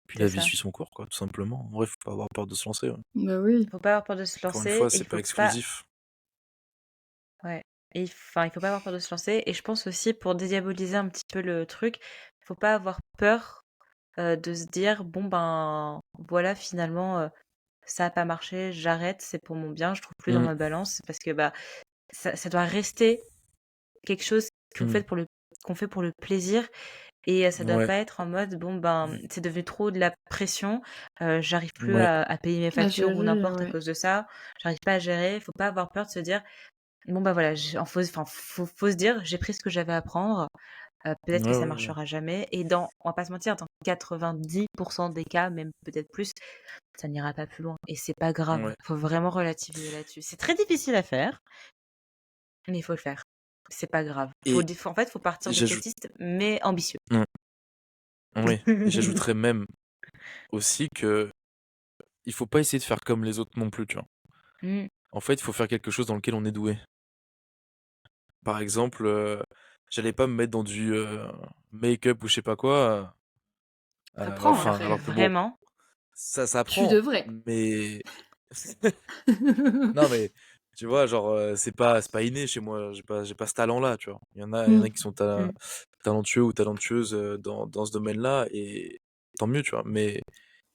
Speaker 2: Puis
Speaker 3: c'est
Speaker 2: la vie
Speaker 3: ça.
Speaker 2: suit son cours, quoi, tout simplement. En vrai, faut pas avoir peur de se lancer. Ouais.
Speaker 1: Bah oui.
Speaker 3: Faut pas avoir peur de se
Speaker 2: Encore une
Speaker 3: lancer
Speaker 2: fois,
Speaker 3: et
Speaker 2: c'est
Speaker 3: il
Speaker 2: pas
Speaker 3: faut pas.
Speaker 2: exclusif.
Speaker 3: Ouais. Et enfin, il faut pas avoir peur de se lancer. Et je pense aussi, pour dédiaboliser un petit peu le truc, il faut pas avoir peur de se dire, bon ben voilà, finalement, ça a pas marché, j'arrête, c'est pour mon bien, je trouve plus dans
Speaker 2: Mm,
Speaker 3: ma balance, parce que bah ça doit rester quelque chose
Speaker 2: mm.
Speaker 3: qu'on fait pour le plaisir. Et ça doit
Speaker 2: Ouais,
Speaker 3: pas être en mode, bon ben c'est devenu trop de la pression, j'arrive plus
Speaker 2: ouais,
Speaker 3: à payer mes
Speaker 1: Ah,
Speaker 3: factures ou
Speaker 1: gérer,
Speaker 3: n'importe à
Speaker 1: ouais.
Speaker 3: cause de ça, j'arrive pas à gérer. Faut pas avoir peur de se dire, bon bah voilà, faut se dire, j'ai pris ce que j'avais à prendre. Peut-être que ça
Speaker 2: ouais.
Speaker 3: marchera jamais. Et on va pas se mentir, dans 90% des cas, même peut-être plus, ça n'ira pas plus loin. Et c'est pas grave.
Speaker 2: Ouais.
Speaker 3: Faut vraiment relativiser là-dessus. C'est très difficile à faire, mais il faut le faire. C'est pas grave.
Speaker 2: Et
Speaker 3: En fait, faut partir
Speaker 2: j'ajoute,
Speaker 3: défaitiste, mais ambitieux.
Speaker 2: mm, ouais. Et j'ajouterais même aussi que il faut pas essayer de faire comme les autres non plus, tu vois.
Speaker 3: Mm.
Speaker 2: En fait, il faut faire quelque chose dans lequel on est doué. Par exemple, j'allais pas me mettre dans du make-up ou je sais pas quoi.
Speaker 1: Apprends
Speaker 2: Enfin,
Speaker 1: après.
Speaker 2: alors que bon,
Speaker 3: Vraiment.
Speaker 2: ça
Speaker 1: Tu
Speaker 2: s'apprend,
Speaker 1: devrais.
Speaker 2: mais non, mais tu vois, genre, c'est pas inné chez moi. J'ai pas ce talent-là, tu vois. Il y en
Speaker 1: Mm.
Speaker 2: a qui sont
Speaker 3: Mm.
Speaker 2: talentueux ou talentueuses dans ce domaine-là, et tant mieux, tu vois. Mais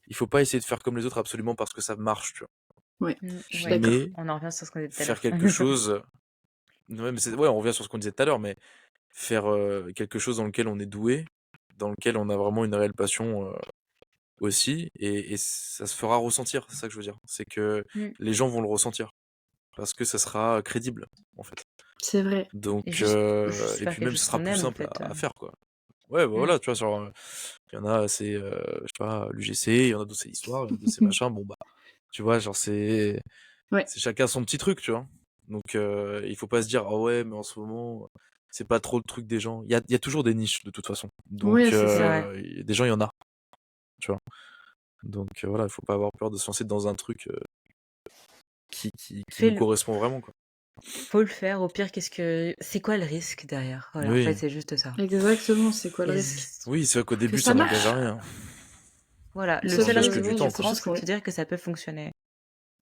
Speaker 2: il faut pas essayer de faire comme les autres absolument parce que ça marche, tu vois.
Speaker 1: Ouais,
Speaker 3: Mm.
Speaker 1: je suis
Speaker 3: Ouais.
Speaker 1: d'accord.
Speaker 2: Mais
Speaker 3: On en revient sur ce qu'on disait tout à
Speaker 2: faire
Speaker 3: l'heure.
Speaker 2: quelque chose, ouais, ouais, on revient sur ce qu'on disait tout à l'heure, mais faire quelque chose dans lequel on est doué, dans lequel on a vraiment une réelle passion aussi, et ça se fera ressentir. C'est ça que je veux dire. C'est que
Speaker 3: Mm.
Speaker 2: les gens vont le ressentir parce que ça sera crédible, en fait.
Speaker 1: C'est vrai.
Speaker 2: Donc,
Speaker 3: Et juste
Speaker 2: et
Speaker 3: faire
Speaker 2: puis
Speaker 3: quelque
Speaker 2: même, ce
Speaker 3: chose
Speaker 2: sera
Speaker 3: qu'on
Speaker 2: plus
Speaker 3: aime, en
Speaker 2: simple
Speaker 3: fait.
Speaker 2: à faire, quoi. Ouais, bah
Speaker 3: Mm.
Speaker 2: voilà, tu vois, genre, il y en a, c'est, je sais pas, l'UGC, il y en a d'autres, c'est l'histoire, il y en a d'autres, c'est machin. Bon, bah, tu vois, genre,
Speaker 1: Ouais,
Speaker 2: c'est chacun son petit truc, tu vois. Donc, il faut pas se dire, ah ouais, mais en ce moment, c'est pas trop le truc des gens. Il y a toujours des niches, de toute façon.
Speaker 1: ouais,
Speaker 2: Donc,
Speaker 1: c'est
Speaker 3: C'est
Speaker 1: ça.
Speaker 3: vrai.
Speaker 2: des gens, il y en a, tu vois. Donc, voilà, il faut pas avoir peur de se lancer dans un truc qui nous
Speaker 3: Fais-le.
Speaker 2: correspond vraiment, quoi.
Speaker 3: Faut le faire. Au pire, c'est quoi le risque derrière? Voilà, en fait,
Speaker 2: Oui,
Speaker 3: c'est juste ça.
Speaker 1: Exactement, c'est quoi le
Speaker 3: Et
Speaker 1: risque?
Speaker 2: oui, c'est vrai qu'au
Speaker 1: Que
Speaker 2: début,
Speaker 1: ça
Speaker 2: ça n'engage à
Speaker 1: marche.
Speaker 2: rien.
Speaker 3: voilà, le
Speaker 2: Ça
Speaker 1: Sauf
Speaker 3: seul
Speaker 2: engage
Speaker 3: risque
Speaker 2: que
Speaker 3: que
Speaker 2: du
Speaker 1: oui, il y
Speaker 3: tu
Speaker 2: temps,
Speaker 1: a ces
Speaker 2: quoi.
Speaker 3: prends,
Speaker 1: choses
Speaker 3: c'est de
Speaker 1: qu'on...
Speaker 3: te dire que ça peut fonctionner.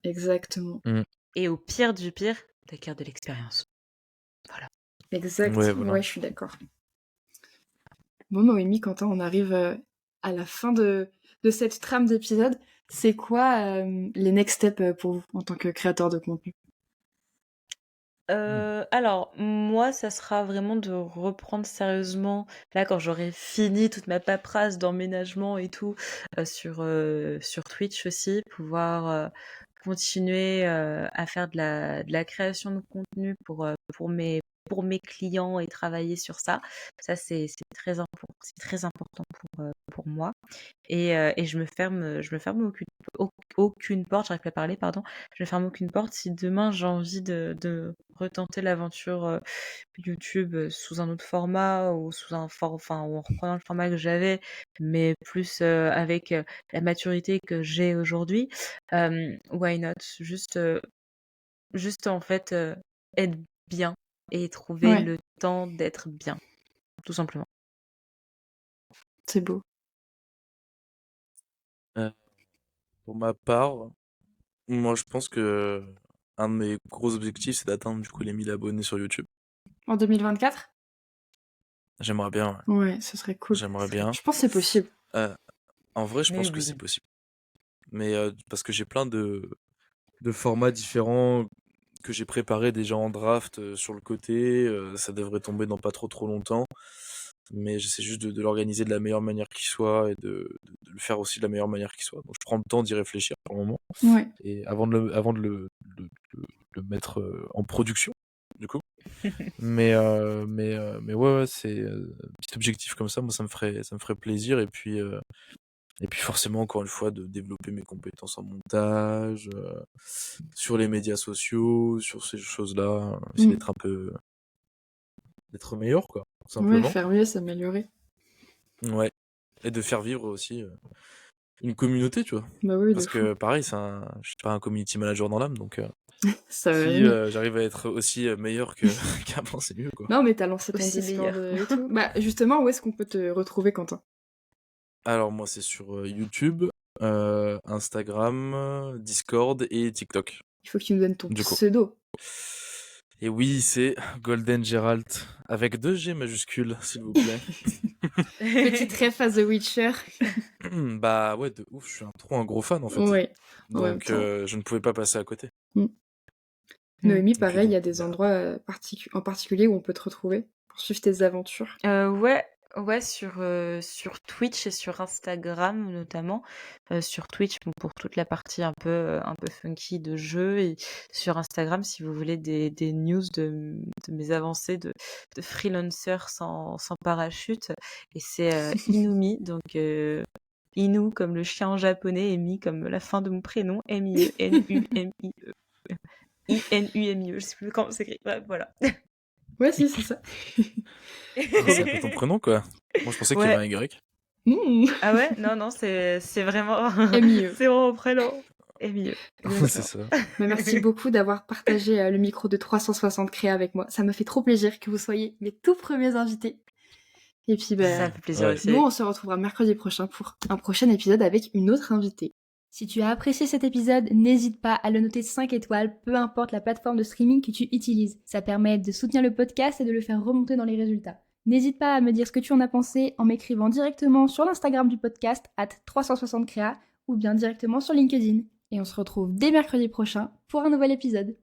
Speaker 1: Exactement.
Speaker 2: Mm.
Speaker 3: Et au pire du pire, t'acquiers de l'expérience. Voilà.
Speaker 2: Ouais,
Speaker 1: Exact.
Speaker 2: voilà.
Speaker 1: Ouais, je suis d'accord. Bon, Noémie, Quentin, on arrive à la fin de cette trame d'épisode. C'est quoi les next steps pour vous en tant que créateur de contenu?
Speaker 2: Mm.
Speaker 3: Alors, moi, ça sera vraiment de reprendre sérieusement, là, quand j'aurai fini toute ma paperasse d'emménagement et tout, sur Twitch aussi, pouvoir continuer à faire de la création de contenu pour mes clients et travailler sur ça. Ça, c'est très important pour moi. Et je me ferme aucune porte, j'arrive pas à parler, pardon. Je me ferme aucune porte si demain j'ai envie de retenter l'aventure YouTube sous un autre format ou enfin, ou en reprenant le format que j'avais, mais plus avec la maturité que j'ai aujourd'hui. Why not? Juste en fait être bien et trouver
Speaker 1: Ouais,
Speaker 3: le temps d'être bien, tout simplement.
Speaker 1: c'est beau.
Speaker 2: Euh, pour ma part, moi, je pense que un de mes gros objectifs, c'est d'atteindre du coup les 1000 abonnés sur YouTube.
Speaker 1: En 2024?
Speaker 2: J'aimerais bien,
Speaker 1: Ouais, ce serait cool.
Speaker 2: j'aimerais bien.
Speaker 1: Je pense que c'est possible.
Speaker 2: En vrai, je
Speaker 3: Mais
Speaker 2: pense que
Speaker 3: oui.
Speaker 2: c'est possible. Mais parce que j'ai plein de formats différents que j'ai préparés déjà en draft sur le côté. Ça devrait tomber dans pas trop longtemps. Mais j'essaie juste de l'organiser de la meilleure manière qui soit et de le faire aussi de la meilleure manière qui soit. Donc je prends le temps d'y réfléchir pour le moment.
Speaker 1: Ouais.
Speaker 2: Et avant de le mettre en production, du coup. Mais ouais, c'est un petit objectif comme ça, moi ça me ferait plaisir. Et puis forcément, encore une fois, de développer mes compétences en montage, sur les médias sociaux, sur ces choses-là, essayer
Speaker 1: Mm.
Speaker 2: d'être meilleur, quoi, tout
Speaker 1: Ouais,
Speaker 2: simplement.
Speaker 1: faire mieux, s'améliorer.
Speaker 2: Ouais. Et de faire vivre aussi une communauté, tu vois.
Speaker 1: Bah oui, de
Speaker 2: Parce
Speaker 1: fou.
Speaker 2: que pareil, je suis pas un community manager dans l'âme, donc
Speaker 1: Ça va
Speaker 2: si
Speaker 1: mieux.
Speaker 2: j'arrive à être aussi meilleur qu'avant, c'est mieux, quoi.
Speaker 1: Non, mais t'as lancé ton
Speaker 3: Aussi
Speaker 1: Discord
Speaker 3: meilleur.
Speaker 1: et tout. Bah, justement, où est-ce qu'on peut te retrouver, Quentin?
Speaker 2: Alors moi, c'est sur YouTube, Instagram, Discord et TikTok,
Speaker 1: Il faut que tu nous donnes ton
Speaker 2: du coup.
Speaker 1: pseudo.
Speaker 2: Et oui, c'est Golden Geralt, avec 2 G majuscules, s'il vous plaît.
Speaker 1: Petite ref à The Witcher.
Speaker 2: Bah ouais, de ouf, je suis trop un gros fan, en fait.
Speaker 1: Ouais, en même
Speaker 2: Donc
Speaker 1: temps.
Speaker 2: je ne pouvais pas passer à côté.
Speaker 1: Noémie,
Speaker 2: Et puis
Speaker 1: pareil, il y a
Speaker 2: donc,
Speaker 1: des
Speaker 2: bah,
Speaker 1: endroits en particulier où on peut te retrouver pour suivre tes aventures.
Speaker 3: Ouais, sur Twitch et sur Instagram notamment. Sur Twitch, bon, pour toute la partie un peu funky de jeu, et sur Instagram, si vous voulez des news de mes avancées de freelancer sans parachute. Et c'est Inumi, donc Inu comme le chien en japonais et Mi comme la fin de mon prénom, M-I-E, N-U-M-I-E. I-N-U-M-I-E, je sais plus comment c'est écrit. Ouais, voilà.
Speaker 1: Ouais, si, c'est ça.
Speaker 2: ah, c'est un peu ton prénom, quoi. Moi, je pensais qu'il y
Speaker 3: Ouais.
Speaker 2: avait un Y.
Speaker 1: Mmh.
Speaker 3: Ah ouais? Non, c'est vraiment
Speaker 1: MIE.
Speaker 3: c'est mon prénom. M-I-E,
Speaker 2: C'est
Speaker 3: exactement.
Speaker 2: ça.
Speaker 1: Bah, merci beaucoup d'avoir partagé le micro de 360 Créa avec moi. Ça me fait trop plaisir que vous soyez mes tout premiers invités. Et puis,
Speaker 3: Ça
Speaker 1: bah,
Speaker 3: me fait plaisir
Speaker 2: Ouais.
Speaker 3: aussi.
Speaker 1: nous, on se retrouvera mercredi prochain pour un prochain épisode avec une autre invitée. Si tu as apprécié cet épisode, n'hésite pas à le noter 5 étoiles, peu importe la plateforme de streaming que tu utilises. Ça permet de soutenir le podcast et de le faire remonter dans les résultats. N'hésite pas à me dire ce que tu en as pensé en m'écrivant directement sur l'Instagram du podcast @360créa ou bien directement sur LinkedIn. Et on se retrouve dès mercredi prochain pour un nouvel épisode.